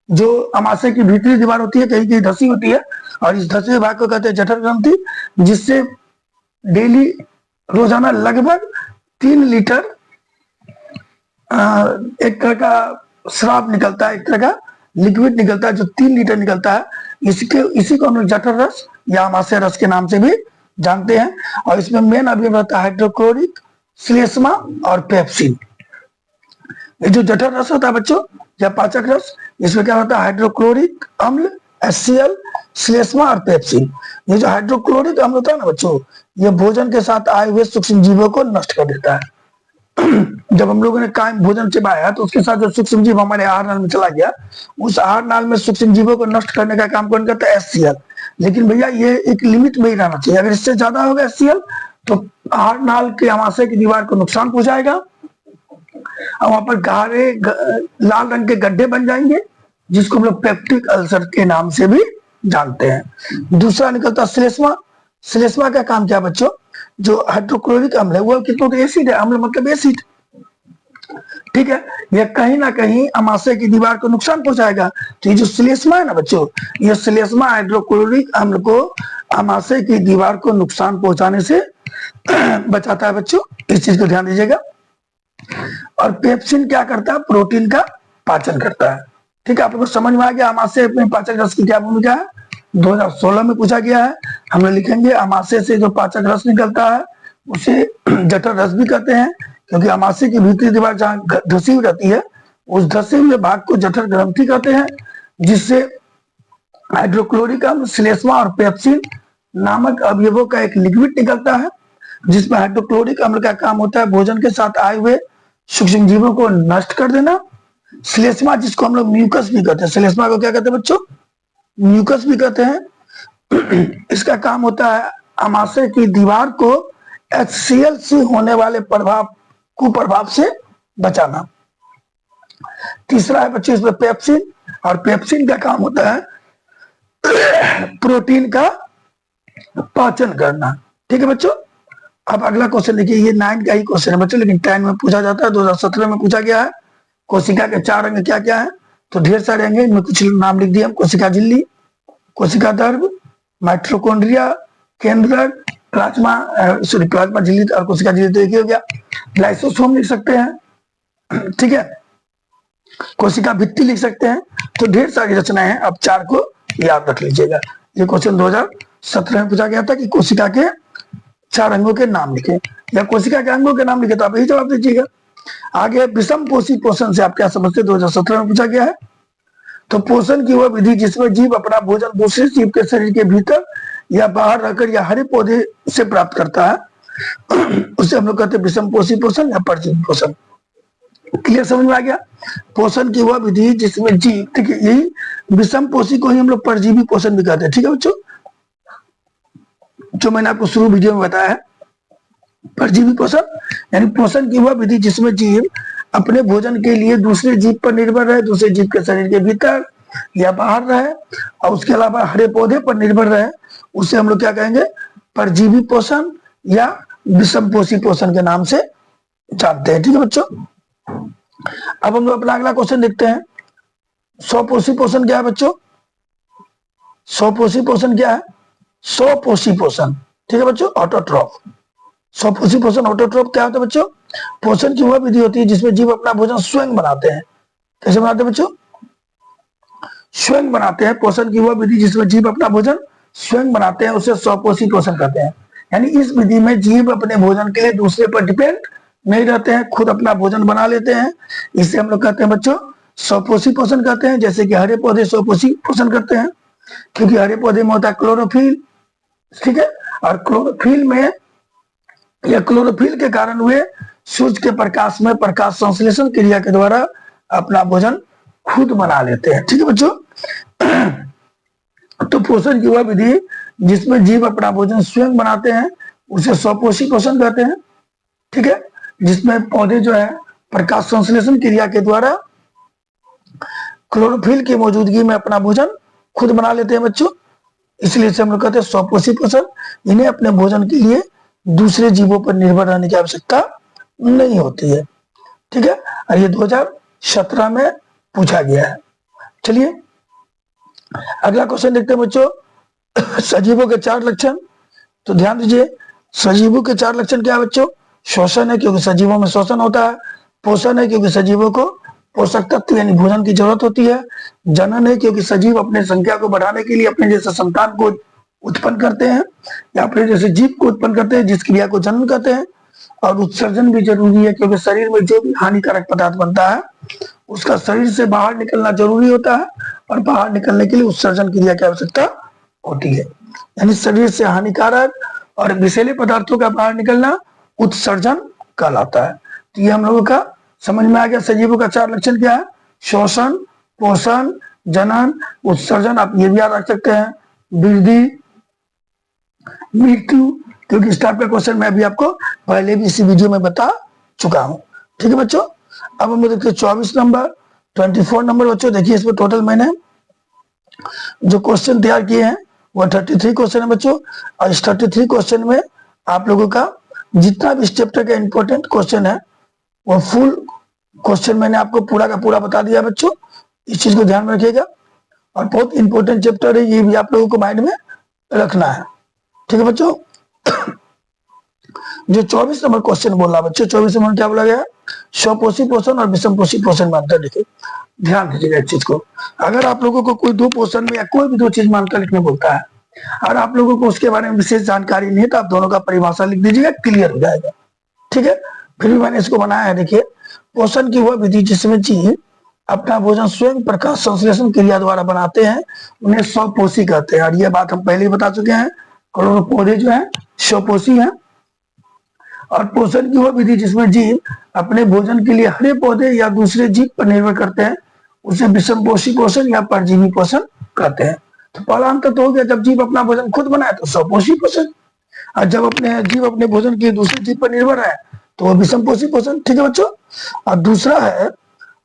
जो अमाशय की भीतरी दीवार होती है कहीं कहीं धसी होती है, और इस धसे भाग को कहते हैं जठर ग्रंथि, जिससे डेली रोजाना लगभग 3 लीटर एक तरह का श्राप निकलता है, एक तरह का लिक्विड निकलता है जो 3 लीटर निकलता है। इसी को हम लोग जठर रस या अमाशय रस के नाम से भी जानते हैं। और इसमें मेन अवयव रहता है हाइड्रोक्लोरिक, श्लेष्मा और पेप्सिन। ये जो जठर रस होता है बच्चों या पाचक रस, इसमें क्या होता है? हाइड्रोक्लोरिक अम्ल HCl, श्लेष्मा और पेप्सिन। ये जो हाइड्रोक्लोरिक अम्ल होता है ना बच्चों, ये भोजन के साथ आए हुए सूक्ष्म जीवों को नष्ट कर देता है। जब हम लोगों ने कायम भोजन चबाया तो उसके साथ जो सूक्ष्म जीव हमारे आहार नाल में चला गया, उस आहार नाल में सूक्ष्म जीवों को नष्ट करने का काम कौन करता है? HCl। लेकिन भैया ये एक लिमिट में ही रहना चाहिए। अगर इससे ज्यादा होगा HCl तो आहार नाल के अमाशय की दीवार को नुकसान पहुंचाएगा और वहां पर गहरे लाल रंग के गड्ढे बन जाएंगे, जिसको हम लोग पेप्टिक अल्सर के नाम से भी जानते हैं। दूसरा निकलता श्लेष्मा। श्लेष्मा का काम क्या है बच्चों? जो हाइड्रोक्लोरिक अम्ल है वो कितना? एसिड है, अम्ल मतलब एसिड। ठीक है। यह कहीं ना कहीं अमाशय की दीवार को नुकसान पहुंचाएगा। तो ये जो श्लेष्मा है ना बच्चों, ये श्लेष्मा हाइड्रोक्लोरिक अम्ल को अमाशय की दीवार को नुकसान पहुंचाने से बचाता है बच्चों, इस चीज को ध्यान दीजिएगा। और पेप्सिन क्या करता है? प्रोटीन का पाचन करता है। ठीक है, आप लोग को समझ में आ गया अमाशय में पाचक रस की क्या भूमिका है? 2016 में पूछा गया है। हम लोग लिखेंगे अमाशय से जो पाचक रस निकलता है उसे जठर रस भी कहते हैं, क्योंकि अमाशय की भीतरी दीवार जहाँ धसी हुई रहती है उस धसे हुए भाग को जठर ग्रंथि कहते हैं, जिससे हाइड्रोक्लोरिक अम्ल, श्लेष्मा और पेप्सिन नामक अवयवों का एक लिक्विड निकलता है, जिसमें हाइड्रोक्लोरिक अम्ल का काम होता है भोजन के साथ आए हुए सूक्ष्म जीवों को नष्ट कर देना। श्लेष्मा जिसको हम लोग म्यूकस भी कहते हैं, श्लेष्मा को क्या कहते हैं बच्चों? म्यूकस भी कहते हैं। इसका काम होता है अमाशय की दीवार को HCl से होने वाले कुप्रभाव से बचाना। तीसरा है बच्चों इसमें पेप्सिन, और पेप्सिन का काम होता है प्रोटीन का पाचन करना। ठीक है बच्चों। अब अगला क्वेश्चन देखिए, ये 9 का ही क्वेश्चन है बच्चों, लेकिन 10 में पूछा जाता है, 2017 में पूछा गया है। कोशिका के 4 अंग क्या क्या है? तो ढेर सारे अंग, इनमें कुछ नाम लिख दिए हम। कोशिका झिल्ली, कोशिका दर्भ, माइट्रोकॉन्ड्रिया, केंद्रक, प्लाज्मा झिल्ली और कोशिका झिल्ली तो एक ही हो गया। लाइसोसोम लिख सकते हैं। ठीक है, कोशिका भित्ति लिख सकते हैं। तो ढेर सारी रचनाएं हैं, अब 4 को याद रख लीजिएगा। ये क्वेश्चन 2017 में पूछा गया था कि कोशिका के 4 अंगों के नाम लिखे, या कोशिका के अंगों के नाम लिखे, तो आप यही जवाब दीजिएगा। आगे विषम पोषी पोषण से आप क्या समझते हैं? 2017 में पूछा गया है। तो पोषण की वह विधि जिसमें जीव अपना भोजन दूसरे जीव के शरीर के भीतर या बाहर रहकर या हरे पौधे से प्राप्त करता है, उसे हम लोग कहते हैं विषम पोषी पोषण या परजीवी पोषण। क्लियर, समझ में आ गया? पोषण की वह विधि जिसमें जीव, ठीक है, यही विषम पोषी को ही हम लोग परजीवी पोषण भी कहते हैं। ठीक है बच्चों, जो मैंने आपको शुरू वीडियो में बताया है, परजीवी पोषण यानी पोषण की वह विधि जिसमें जीव अपने भोजन के लिए दूसरे जीव पर निर्भर रहे, दूसरे जीव के शरीर के भीतर या बाहर रहे, और उसके अलावा हरे पौधे पर निर्भर रहे, उसे हम लोग क्या कहेंगे? परजीवी पोषण या विषम पोषी पोषण के नाम से जानते हैं। ठीक है बच्चों। अब हम लोग अपना अगला क्वेश्चन देखते हैं। स्वपोषी पोषण क्या है बच्चों? स्वपोषी पोषण क्या है? स्वपोषी पोषण, ठीक है बच्चों, ऑटोट्रॉफ। स्वपोषी पोषण ऑटोट्रॉफ क्या होता है बच्चों? पोषण की वह विधि होती है जिसमें जीव अपना भोजन स्वयं बनाते हैं। कैसे बनाते हैं बच्चों? स्वयं बनाते हैं। पोषण की वह विधि जिसमें जीव अपना भोजन स्वयं बनाते हैं उसे स्वपोषी पोषण कहते हैं। यानी इस विधि में जीव अपने भोजन के लिए दूसरे पर डिपेंड नहीं रहते हैं, खुद अपना भोजन बना लेते हैं। इसे हम लोग कहते हैं बच्चों स्वपोषी पोषण कहते हैं। जैसे कि हरे पौधे स्वपोषी पोषण करते हैं क्योंकि हरे पौधे में होता है क्लोरोफिल, ठीक है। और क्लोरोफिल में या क्लोरोफिल के कारण वे सूर्य के प्रकाश में प्रकाश संश्लेषण क्रिया के द्वारा अपना भोजन खुद बना लेते हैं, ठीक है बच्चों। तो पोषण की वह विधि जिसमें जीव अपना भोजन स्वयं बनाते हैं उसे स्वपोषी पोषण कहते हैं, ठीक है। जिसमें पौधे जो है प्रकाश संश्लेषण क्रिया के द्वारा क्लोरोफिल की मौजूदगी में अपना भोजन खुद बना लेते हैं बच्चों, इसलिए इसे हम लोग कहते हैं स्वपोषी पोषण। इन्हें अपने भोजन के लिए दूसरे जीवों पर निर्भर रहने की आवश्यकता नहीं होती है, ठीक है। और ये 2017 में पूछा गया है। चलिए अगला क्वेश्चन देखते हैं बच्चों, सजीवों के 4 लक्षण। तो ध्यान दीजिए, सजीवों के 4 लक्षण क्या है बच्चों? श्वसन है क्योंकि सजीवों में श्वसन होता है, पोषण है क्योंकि सजीवों को पोषक तत्व यानी भोजन की जरूरत होती है, जनन है क्योंकि सजीव अपने संख्या को बढ़ाने के लिए अपने जैसे संतान को उत्पन्न करते हैं या अपने जैसे जीव को उत्पन्न करते हैं जिस क्रिया को जनन कहते हैं, और उत्सर्जन भी जरूरी है क्योंकि शरीर में जो भी हानिकारक पदार्थ बनता है उसका शरीर से बाहर निकलना जरूरी होता है और बाहर निकलने के लिए उत्सर्जन क्रिया की आवश्यकता होती है। यानी शरीर से हानिकारक और विषैले पदार्थों का बाहर निकलना उत्सर्जन कहलाता है। तो ये हम लोगों का समझ में आ गया। सजीवों का 4 लक्षण क्या है? श्वसन, पोषण, जनन, उत्सर्जन। आप ये भी याद रख सकते हैं, वृद्धि, मृत्यु, क्योंकि इस टाइप का क्वेश्चन मैं अभी आपको पहले भी इसी वीडियो में बता चुका हूं, ठीक है बच्चों। अब हम देखते हैं 24 नंबर, 24 नंबर बच्चों। देखिए इसमें टोटल मैंने जो क्वेश्चन तैयार किए हैं वो 33 क्वेश्चन है बच्चों, और इस 33 क्वेश्चन में आप लोगों का जितना भी इस चैप्टर का इंपॉर्टेंट क्वेश्चन है वो फुल क्वेश्चन मैंने आपको पूरा का पूरा बता दिया बच्चों। इस चीज को ध्यान में रखिएगा, और बहुत इंपॉर्टेंट चैप्टर है, ये भी आप लोगों को माइंड में रखना है, ठीक है बच्चों। जो 24 नंबर क्वेश्चन बोल रहा बच्चों, 24 नंबर क्या बोला गया? स्वपोषी पोषण और विषमपोषी पोषण में अंतर लिखे। ध्यान दीजिएगा इस चीज को। अगर आप लोगों को कोई 2 पोषण में या कोई भी 2 चीज में अंतर लिखने बोलता है और आप लोगों को उसके बारे में विशेष जानकारी नहीं है तो आप दोनों का परिभाषा लिख दीजिएगा, क्लियर हो जाएगा, ठीक है। फिर भी मैंने इसको बनाया है। देखिए, पोषण की वह विधि जिसमें जीव अपना भोजन स्वयं प्रकाश संश्लेषण क्रिया द्वारा बनाते हैं उन्हें स्वपोषी कहते हैं, और यह बात हम पहले ही बता चुके हैं। करोड़ों पौधे जो है स्वपोषी हैं। और पोषण की वह विधि जिसमें जीव अपने भोजन के लिए हरे पौधे या दूसरे जीव पर निर्भर करते हैं उसे विषमपोषी पोषण या परजीवी पोषण कहते हैं। तो पहला अंतर तो हो गया, जब जीव अपना भोजन खुद बनाए तो स्वपोषी पोषण, और जब अपने जीव अपने भोजन के लिए दूसरे जीव पर निर्भर है तो वो विषमपोषी पोषण, ठीक है बच्चों। और दूसरा है,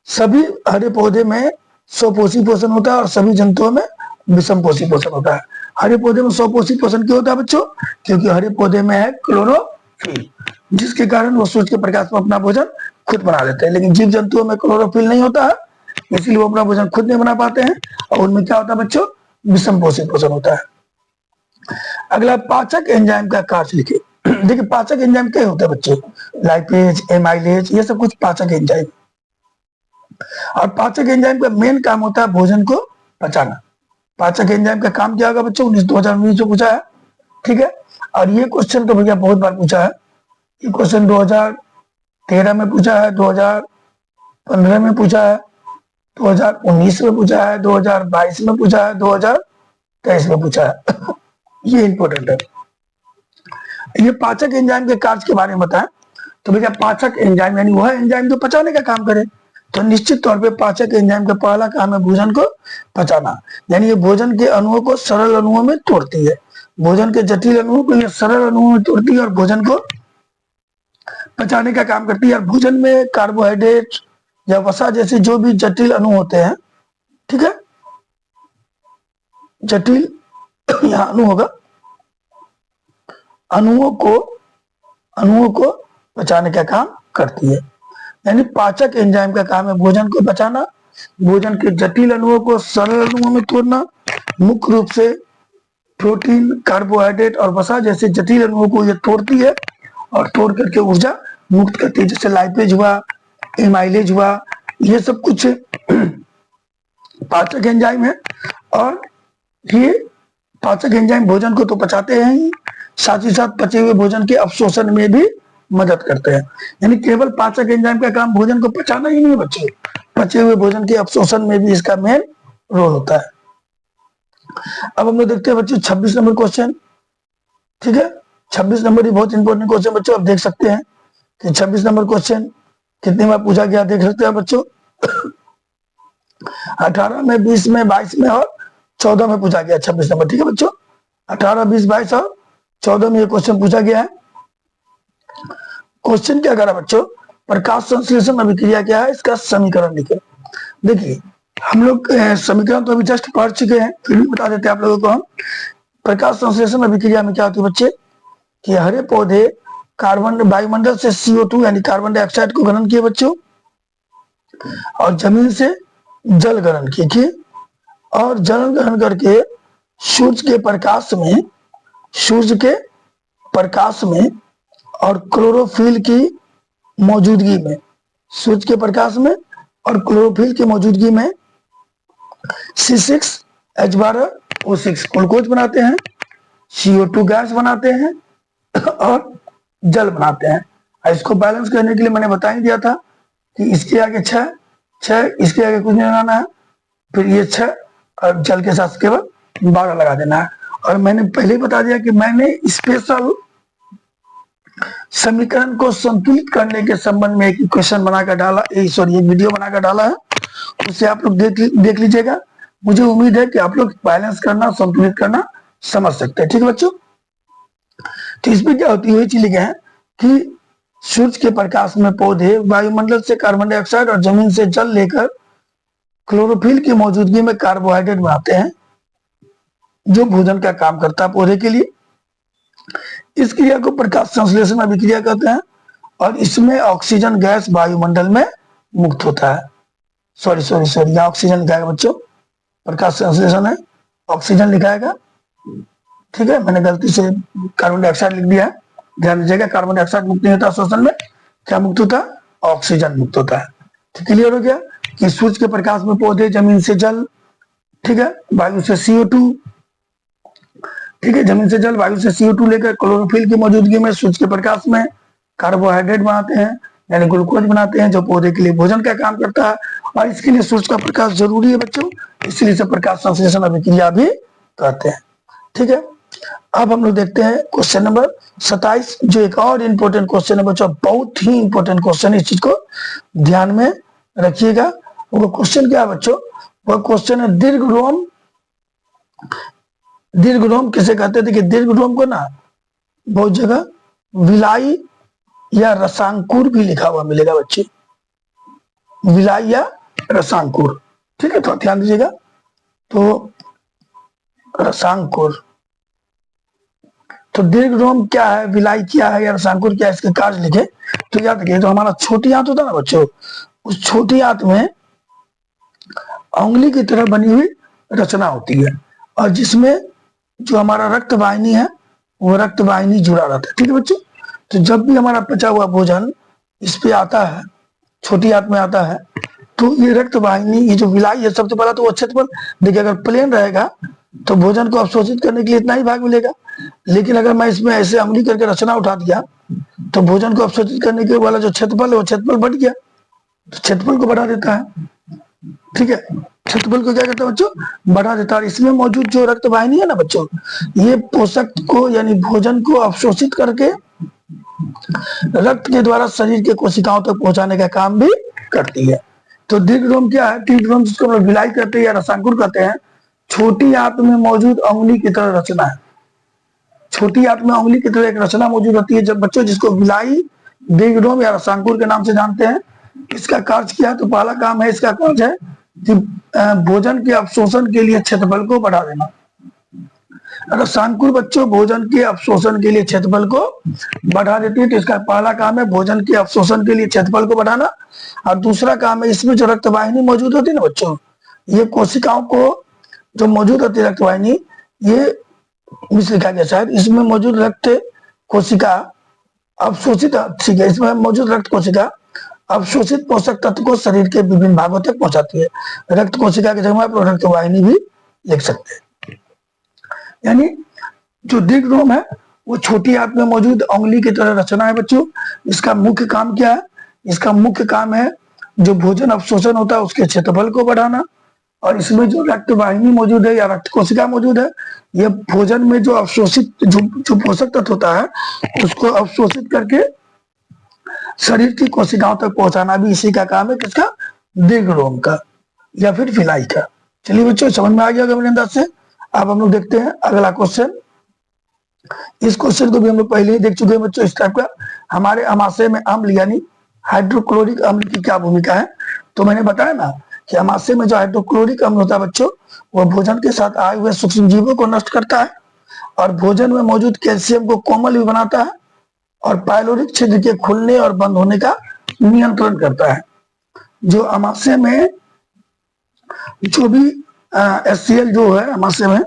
सभी हरे पौधे में स्वपोषी पोषण होता है और सभी जंतुओं में विषमपोषी पोषण होता है। हरे पौधे में स्वपोषी पोषण क्यों होता है बच्चों? क्योंकि हरे पौधे में है क्लोरोफिल, जिसके कारण वो सूर्य के प्रकाश में अपना भोजन खुद बना लेते हैं। लेकिन जीव जंतुओं में क्लोरोफिल नहीं होता है, इसलिए वो अपना भोजन खुद नहीं बना पाते हैं, और उनमें क्या होता है बच्चों? विषमपोषी पोषण होता है। अगला, पाचक एंजाइम का कार्य लिखे। देखिए पाचक एंजाइम क्या होता है बच्चों? लाइपेज, एमाइलेज, ये सब कुछ पाचक एंजाइम। और पाचक एंजाइम का मेन काम होता है भोजन को पचाना। पाचक एंजाइम का काम क्या होगा बच्चों? 2019 में पूछा है, ठीक है। और ये क्वेश्चन तो भैया बहुत बार पूछा है। ये क्वेश्चन 2013 में पूछा है, 2015 में पूछा है, 2019 में पूछा है, 2022 में पूछा है, 2023 में पूछा है। ये इंपॉर्टेंट है। ये पाचक एंजाइम के कार्य के बारे में बताएं तो भैया पाचक एंजाइम यानी वह एंजाइम जो पचाने का काम करे। तो निश्चित तौर पे पाचक एंजाइम का पहला काम है भोजन को पचाना, यानी ये भोजन के अणुओं को सरल अणुओं में तोड़ती है। भोजन के जटिल अणुओं को ये सरल अणुओं में तोड़ती है और भोजन को पचाने का काम करती है। और भोजन में कार्बोहाइड्रेट या वसा जैसे जो भी जटिल अणु होते हैं, ठीक है, जटिल यहाँ अणु होगा, अणुओं को पचाने का काम करती है। यानी पाचक एंजाइम का काम है भोजन को पचाना, भोजन के जटिल अणुओं को सरल अणुओं में तोड़ना मुख्य रूप से प्रोटीन, कार्बोहाइड्रेट और वसा जैसे जटिल अणुओं को यह तोड़ती है और तोड़ करके ऊर्जा मुक्त करती है, जैसे लाइपेज हुआ, एमाइलेज हुआ, ये सब कुछ पाचक एंजाइम है। और ये पाचक एंजाइम भोजन को तो पचाते हैं ही, साथ ही साथ पचे हुए भोजन के अवशोषण में भी मदद करते हैं। यानी केवल पाचक एंजाइम का काम भोजन को पचाना ही नहीं है बच्चों, पचे हुए भोजन के अवशोषण में भी इसका मेन रोल होता है। अब हम लोग देखते हैं बच्चों 26 नंबर क्वेश्चन। ठीक है, 26 नंबर ही बहुत इंपॉर्टेंट क्वेश्चन बच्चों। आप देख सकते हैं कि 26 नंबर क्वेश्चन कितने बार पूछा गया, देख सकते हैं बच्चों। 18 में, 20 में, 22 में और 14 में पूछा गया 26 नंबर। ठीक है बच्चों, 18, 20, 22 और 14 में ये क्वेश्चन पूछा गया है। क्वेश्चन क्या करा बच्चों, प्रकाश संश्लेषण अभिक्रिया क्या है, इसका समीकरण लिखे। देखिए हम लोग समीकरण तो अभी जस्ट पढ़ चुके हैं, फिर भी बता देते हैं आप लोगों को हम। प्रकाश संश्लेषण अभिक्रिया में क्या होती है बच्चे, कि हरे पौधे कार्बन वायुमंडल से CO2 यानी कार्बन डाइऑक्साइड को ग्रहण किए बच्चों, और जमीन से जल ग्रहण किए, और जल ग्रहण करके सूर्य के प्रकाश में और क्लोरोफिल की मौजूदगी में, सूर्य के प्रकाश में और क्लोरोफिल की मौजूदगी में C6H12O6 ग्लूकोज बनाते हैं, CO2 गैस बनाते हैं और जल बनाते हैं। इसको बैलेंस करने के लिए मैंने बता ही दिया था कि इसके आगे 6, इसके आगे कुछ नहीं लगाना है, फिर ये 6 और जल के साथ केवल 12 लगा देना है। और मैंने पहले ही बता दिया कि मैंने स्पेशल समीकरण को संतुलित करने के संबंध में एक इक्वेशन बनाकर डाला, एक वीडियो बनाकर डाला है, उसे आप लोग देख लीजिएगा। मुझे उम्मीद है कि आप लोग बैलेंस करना, संतुलित करना समझ सकते हैं। ठीक है बच्चों, तो इसमें क्या होती है, चीजें हैं कि सूर्य के प्रकाश में पौधे वायुमंडल से कार्बन डाइऑक्साइड और जमीन से जल लेकर क्लोरोफिल की मौजूदगी में कार्बोहाइड्रेट बनाते हैं, जो भोजन का काम करता है पौधे के लिए। इस क्रिया को प्रकाश संश्लेषण अभिक्रिया कहते हैं, और इसमें ऑक्सीजन गैस वायुमंडल में मुक्त होता है। सॉरी, यहाँ ऑक्सीजन लिखाएगा बच्चों, प्रकाश संश्लेषण है, ऑक्सीजन लिखाएगा। ठीक है, मैंने गलती से कार्बन डाइऑक्साइड लिख दिया है, ध्यान दीजिएगा। कार्बन डाइऑक्साइड मुक्त नहीं होता शोषण में, क्या मुक्त होता है, ऑक्सीजन मुक्त होता है। तो क्लियर हो गया कि सूर्य के प्रकाश में पौधे, जमीन से जल, ठीक है, वायु से CO2, ठीक है, जमीन से जल, वायु से CO2 लेकर क्लोरोफिल की मौजूदगी में सूर्य के प्रकाश में कार्बोहाइड्रेट बनाते हैं, यानी ग्लूकोज बनाते हैं, जो पौधे के लिए भोजन का काम करता है। और इसके लिए सूर्य का प्रकाश जरूरी है बच्चों, इसलिए इसे प्रकाश संश्लेषण अभिक्रिया भी कहते हैं। ठीक है, अब हम लोग देखते हैं क्वेश्चन नंबर 27, जो एक और इंपॉर्टेंट क्वेश्चन है बच्चों, बहुत ही इंपॉर्टेंट क्वेश्चन है, इस चीज को ध्यान में रखिएगा। वो क्वेश्चन क्या है बच्चों, वह क्वेश्चन है दीर्घरोम। दीर्घरोम किसे कहते हैं, देखिए दीर्घरोम को ना बहुत जगह विलाई या रसांकुर भी लिखा हुआ मिलेगा बच्चे, विलाई या रसांकुर। ठीक है, तो ध्यान दीजिएगा। तो रसांकुर, तो दीर्घरोम क्या है, विलाई क्या है या रसांकुर क्या है, इसके कार्य लिखे तो याद रखिए। तो हमारा छोटी आंत होता है ना बच्चों, उस छोटी आंत में उंगली की तरह बनी हुई रचना होती है, और जिसमें जो हमारा रक्त वाहिनी है वो रक्त वाहिनी जुड़ा रहता है। ठीक है बच्चों, तो जब भी हमारा पचा हुआ भोजन इस पे आता है, छोटी आंत में आता है, तो ये रक्त वाहिनी, ये जो विलाई है, सबसे पहला तो वो अच्छे पर देखिए, अगर प्लेन रहेगा तो भोजन को अवशोषित करने के लिए इतना ही भाग मिलेगा, लेकिन अगर मैं इसमें ऐसे उंगली करके रचना उठा दिया तो भोजन को अवशोषित करने के वाला जो क्षेत्रफल है वो क्षेत्रफल बढ़ गया, तो क्षेत्रफल को बढ़ा देता है। ठीक है, क्षेत्रफल को क्या करता है बच्चों, बढ़ा देता है। इसमें मौजूद जो रक्त वाहिनी है ना बच्चों, ये पोषक को यानी भोजन को अवशोषित करके रक्त के द्वारा शरीर के कोशिकाओं तक पहुंचाने का काम भी करती है। तो दीर्घरोम क्या है, दीर्घरोम जिसको हम लोग विलाई कहते हैं या रसांकुर कहते हैं, छोटी आंत में मौजूद उंगली की तरह रचना है। छोटी आंत में उंगली की तरह एक रचना मौजूद होती है जब बच्चों, जिसको विलाई, दीर्घरोम या रसांकुर के नाम से जानते हैं। इसका कार्य क्या है, तो पहला काम है, इसका कार्य है कि भोजन के अवशोषण के लिए क्षेत्रफल को बढ़ा देना। रसांकुर बच्चों भोजन के अवशोषण के लिए क्षेत्रफल को बढ़ा देती है, तो इसका पहला काम है भोजन के अवशोषण के लिए क्षेत्रफल को बढ़ाना। और दूसरा काम है, इसमें जो रक्त वाहिनी मौजूद होती है ना बच्चों, ये कोशिकाओं को जो मौजूद होती है रक्त वाहिनी, ये मिस लिखा गया शायद, इसमें मौजूद रक्त कोशिका अवशोषित, ठीक है, इसमें मौजूद रक्त कोशिका अवशोषित पोषक तत्व को शरीर के विभिन्न भागों तक पहुंचाती है। रक्त कोशिका की जगह आप रक्त वाहिनी भी लिख सकते हैं। यानी जो दीर्घ रोम है वो छोटी आंत में मौजूद उंगली की तरह रचना है बच्चों। इसका मुख्य काम क्या है? इसका मुख्य काम है जो भोजन अवशोषण होता है उसके क्षेत्रफल को बढ़ाना, और इसमें जो रक्त वाहिनी मौजूद है या रक्त कोशिका मौजूद है, ये भोजन में जो अवशोषित जो पोषक तत्व होता है उसको अवशोषित करके शरीर की कोशिकाओं तक पहुंचाना भी इसी का काम है। किसका? दीर्घ रोम का या फिर फिलाई का। चलिए बच्चों, समझ में आ गया मेरे अंदाज से। अब हम लोग देखते हैं अगला क्वेश्चन। इस क्वेश्चन को भी हम लोग पहले ही देख चुके हैं बच्चों, इस टाइप का। हमारे अमाशय में अम्ल यानी हाइड्रोक्लोरिक अम्ल की क्या भूमिका है? तो मैंने बताया ना कि अमाशय में जो हाइड्रोक्लोरिक अम्ल होता है बच्चों, वह भोजन के साथ आए हुए सूक्ष्म जीवों को नष्ट करता है और भोजन में मौजूद कैल्शियम को कोमल भी बनाता है और पाइलोरिक छिद्र के खुलने और बंद होने का नियंत्रण करता है। जो अमाशय में जो भी HCl जो है अमाशय में,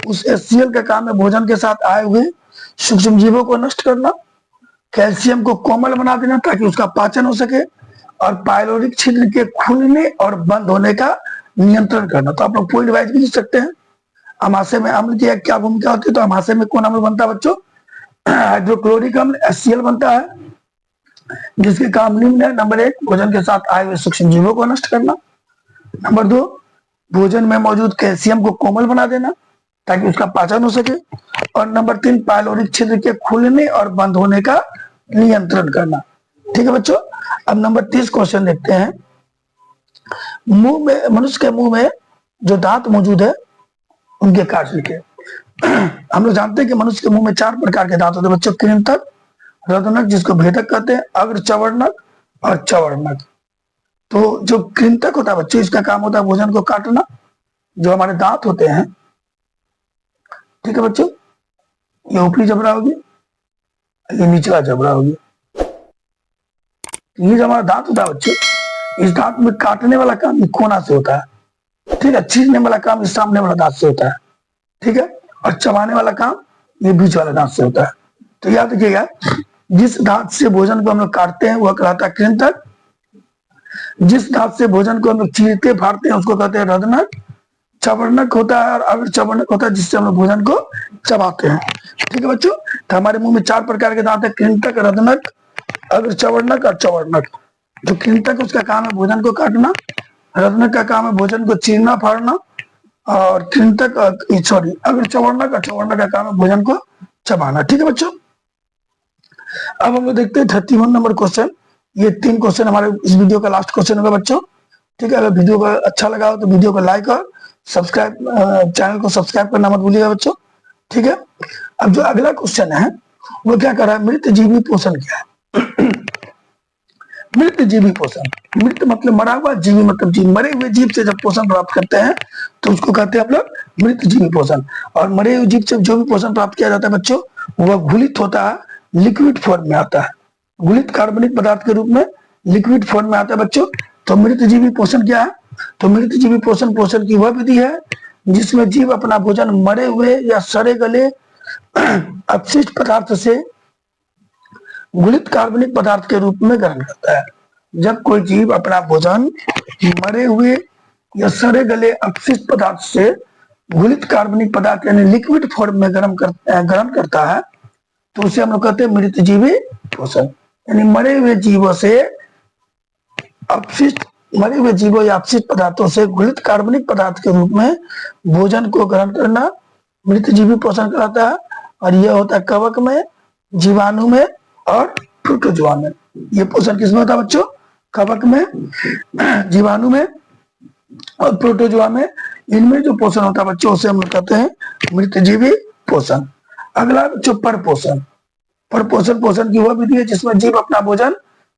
उस HCl का काम है भोजन के साथ आए हुए सूक्ष्म जीवों को नष्ट करना, कैल्शियम को कोमल बना देना ताकि उसका पाचन हो सके, और पाइलोरिक छिद्र के खुलने और बंद होने का नियंत्रण करना। तो आप लोग पॉइंट वाइज भी लिख सकते हैं। अमाशय में अम्ल की क्या भूमिका होती है? तो अमाशय में कौन अम्ल बनता है बच्चों? हाइड्रोक्लोरिक अम्ल HCl बनता है, जिसके काम निम्न है। नंबर 1, भोजन के साथ आए हुए सूक्ष्म जीवों को नष्ट करना। नंबर 2, भोजन में मौजूद कैल्शियम को कोमल बना देना ताकि उसका पाचन हो सके। और नंबर 3, पाइलोरिक छिद्र के खुलने और बंद होने का नियंत्रण करना। ठीक है बच्चों, अब नंबर 30 क्वेश्चन देखते हैं। मुंह में, मनुष्य के मुंह में जो दांत मौजूद है उनके कार्य लिखे। हम लोग जानते हैं कि मनुष्य के मुंह में 4 प्रकार के दांत होते हैं बच्चों, कृंतक, रदनक जिसको भेदक कहते हैं, अग्र चवर्णक और चवर्णक। तो जो कृंतक होता है बच्चों, इसका काम होता है भोजन को काटना। जो हमारे दांत होते हैं, ठीक है बच्चों, ये ऊपरी जबड़ा होगी, ये निचला जबड़ा होगी। ये जो हमारा दांत होता है बच्चों, इस दांत में काटने वाला काम ये कोना से होता है, ठीक है। चीरने वाला काम इस सामने वाला दांत से होता है, ठीक है। और चबाने वाला काम ये बीच वाला दांत से होता है। तो याद रखिएगा, जिस दांत से भोजन को हम लोग काटते हैं वह कहलाता है कृंतक, जिस दांत से भोजन को हम लोग चीरते फाड़ते हैं उसको कहते हैं रदनक, चवर्णक होता है और अग्र चवर्णक होता है जिससे हम लोग भोजन को चबाते हैं। ठीक है बच्चों, तो हमारे मुंह में 4 प्रकार के दांत है, कृंतक, रदनक, अग्र चवर्णक और चवर्णक। जो कृंतक उसका काम है भोजन को काटना, रदनक का काम है भोजन को चीरना फाड़ना, और कृंतक सॉरी अग्र चवर्णक और चवर्णक का काम है भोजन को चबाना। ठीक है बच्चों, अब हम लोग देखते हैं 31 नंबर क्वेश्चन। ये 3 क्वेश्चन हमारे इस वीडियो का लास्ट क्वेश्चन होगा बच्चों। ठीक है, अगर वीडियो को अच्छा लगा हो तो वीडियो को लाइक और सब्सक्राइब, चैनल को सब्सक्राइब करना मत भूलिएगा बच्चों। ठीक है, अब जो अगला क्वेश्चन है वो क्या कर रहा है, मृत जीवी पोषण क्या है? मृत जीवी पोषण, मृत मतलब मरा हुआ, जीवी मतलब जीव, मरे हुए जीव से जब पोषण प्राप्त करते हैं तो उसको कहते हैं हम लोग मृत जीवी पोषण। और मरे हुए जीव से जो भी पोषण प्राप्त किया जाता है बच्चों, वह घुलित होता है, लिक्विड फॉर्म में आता है, घुलित कार्बनिक पदार्थ के रूप में लिक्विड फॉर्म में आता है बच्चों। तो मृत जीवी पोषण क्या है? तो मृत जीवी पोषण, पोषण की वह विधि है जिसमें जीव अपना भोजन मरे हुए या सड़े गले अपशिष्ट पदार्थ से घुलित कार्बनिक पदार्थ के रूप में ग्रहण करता है। जब कोई जीव अपना भोजन मरे हुए या सड़े गले अपशिष्ट पदार्थ से घुलित कार्बनिक पदार्थ यानी लिक्विड फॉर्म में ग्रहण करता है तो उसे हम लोग कहते हैं मृत जीवी पोषण। यानी मरे हुए जीवों से अपशिष्ट, मरे हुए जीवों या अपशिष्ट पदार्थों से घुलित कार्बनिक पदार्थ के रूप में भोजन को ग्रहण करना मृत जीवी पोषण कहलाता है। और यह होता है कवक में, जीवाणु में और प्रोटोजोआ में। ये पोषण किसमें होता है बच्चों? कवक में, जीवाणु में और प्रोटोजोआ में। इनमें जो पोषण होता है बच्चों उसे हम लोग कहते हैं मृत जीवी पोषण। अगला बच्चों परपोषण। परपोषण पोषण की वह विधि है जिसमें जीव अपना भोजन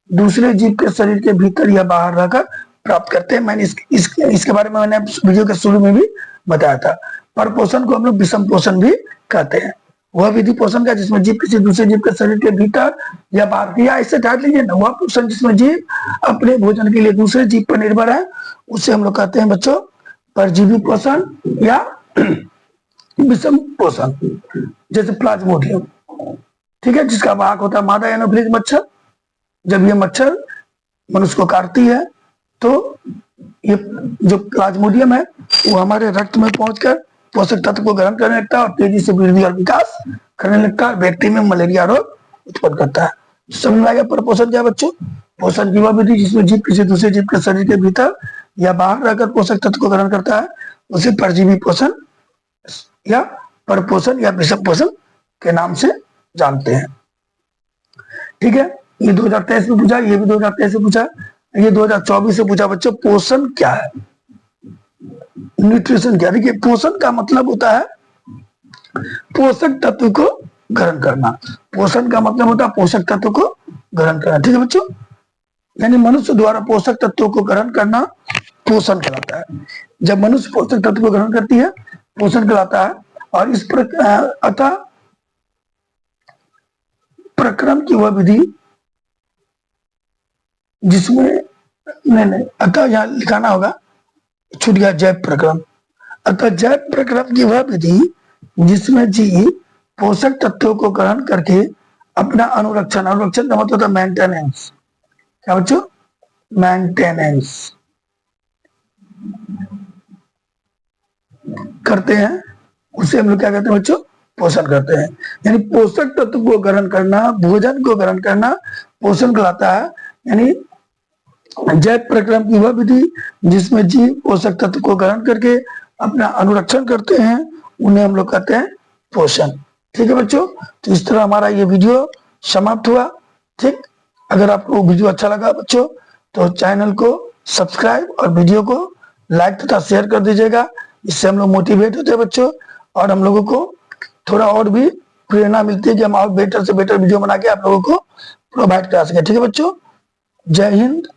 दूसरे जीव के शरीर के भीतर या बाहर रहकर प्राप्त करते हैं। मैंने इसके बारे में मैंने वीडियो के शुरू में भी बताया था। परपोषण को हम लोग विषम पोषण भी कहते हैं। वह विधि पोषण का जिसमें जीव किसी दूसरे जीव के शरीर के भीतर या बाहर, या इससे ठाट लीजिए ना, वह पोषण जिसमें जीव अपने भोजन के लिए दूसरे जीव पर निर्भर है उसे हम लोग कहते हैं बच्चों परजीवी पोषण या विषम पोषण, जैसे प्लाज्मोडियम, ठीक है, जिसका वाहक होता है मादा एनोफिलिस मच्छर। जब ये मच्छर मनुष्य को काटती है तो ये जो प्लाज्मोडियम है वो हमारे रक्त में पहुंचकर पोषक तत्व को ग्रहण करने लगता है और तेजी से वृद्धि और विकास करने लगता है, व्यक्ति में मलेरिया रोग उत्पन्न करता है। समझ में आ गया परपोषण क्या बच्चों? पोषण की वह विधि जिसमें जीव किसी दूसरे जीव के शरीर के भीतर या बाहर रहकर पोषक तत्व को ग्रहण करता है, उसे परजीवी पोषण या परपोषण या विषम पोषण के नाम से जानते हैं। ठीक है, ये 2023 में पूछा, ये भी 2023 में पूछा, ये 2024 से पूछा बच्चों। पोषण क्या है, न्यूट्रिशन क्या? देखिए पोषण का मतलब होता है पोषक तत्व को ग्रहण करना। पोषण का मतलब होता है पोषक तत्व को ग्रहण करना, ठीक है बच्चों। यानी मनुष्य द्वारा पोषक तत्वों को ग्रहण करना पोषण कहलाता है। जब मनुष्य पोषक तत्व को ग्रहण करती है पोषण कहलाता है। और इस अतः प्रक्रम की वह विधि जिसमें नहीं अतः यहाँ लिखाना होगा, छूट गया, जैव प्रक्रम। अतः जैव प्रक्रम की वह विधि जिसमें जीव पोषक तत्वों को ग्रहण करके अपना अनुरक्षण, अनुरक्षण का मतलब होता है मेंटेनेंस, क्या बच्चों? मेंटेनेंस करते हैं, उसे हम लोग क्या कहते हैं बच्चों? पोषण करते हैं। यानी पोषक तत्व को ग्रहण करना, भोजन को ग्रहण करना पोषण कहलाता है। यानी जैव प्रक्रम की वह विधि जिसमें जीव पोषक तत्व को ग्रहण करके अपना अनुरक्षण करते हैं उन्हें हम लोग कहते हैं पोषण। ठीक है बच्चों, तो इस तरह हमारा ये वीडियो समाप्त हुआ। ठीक, अगर आपको वीडियो अच्छा लगा बच्चों तो चैनल को सब्सक्राइब और वीडियो को लाइक तथा शेयर कर दीजिएगा। इससे हम लोग मोटिवेट होते हैं बच्चों, और हम लोगों को थोड़ा और भी प्रेरणा मिलती है कि हम और बेटर से बेटर वीडियो बना के आप लोगों को प्रोवाइड करा सके। ठीक है बच्चों, जय हिंद,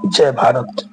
जय भारत।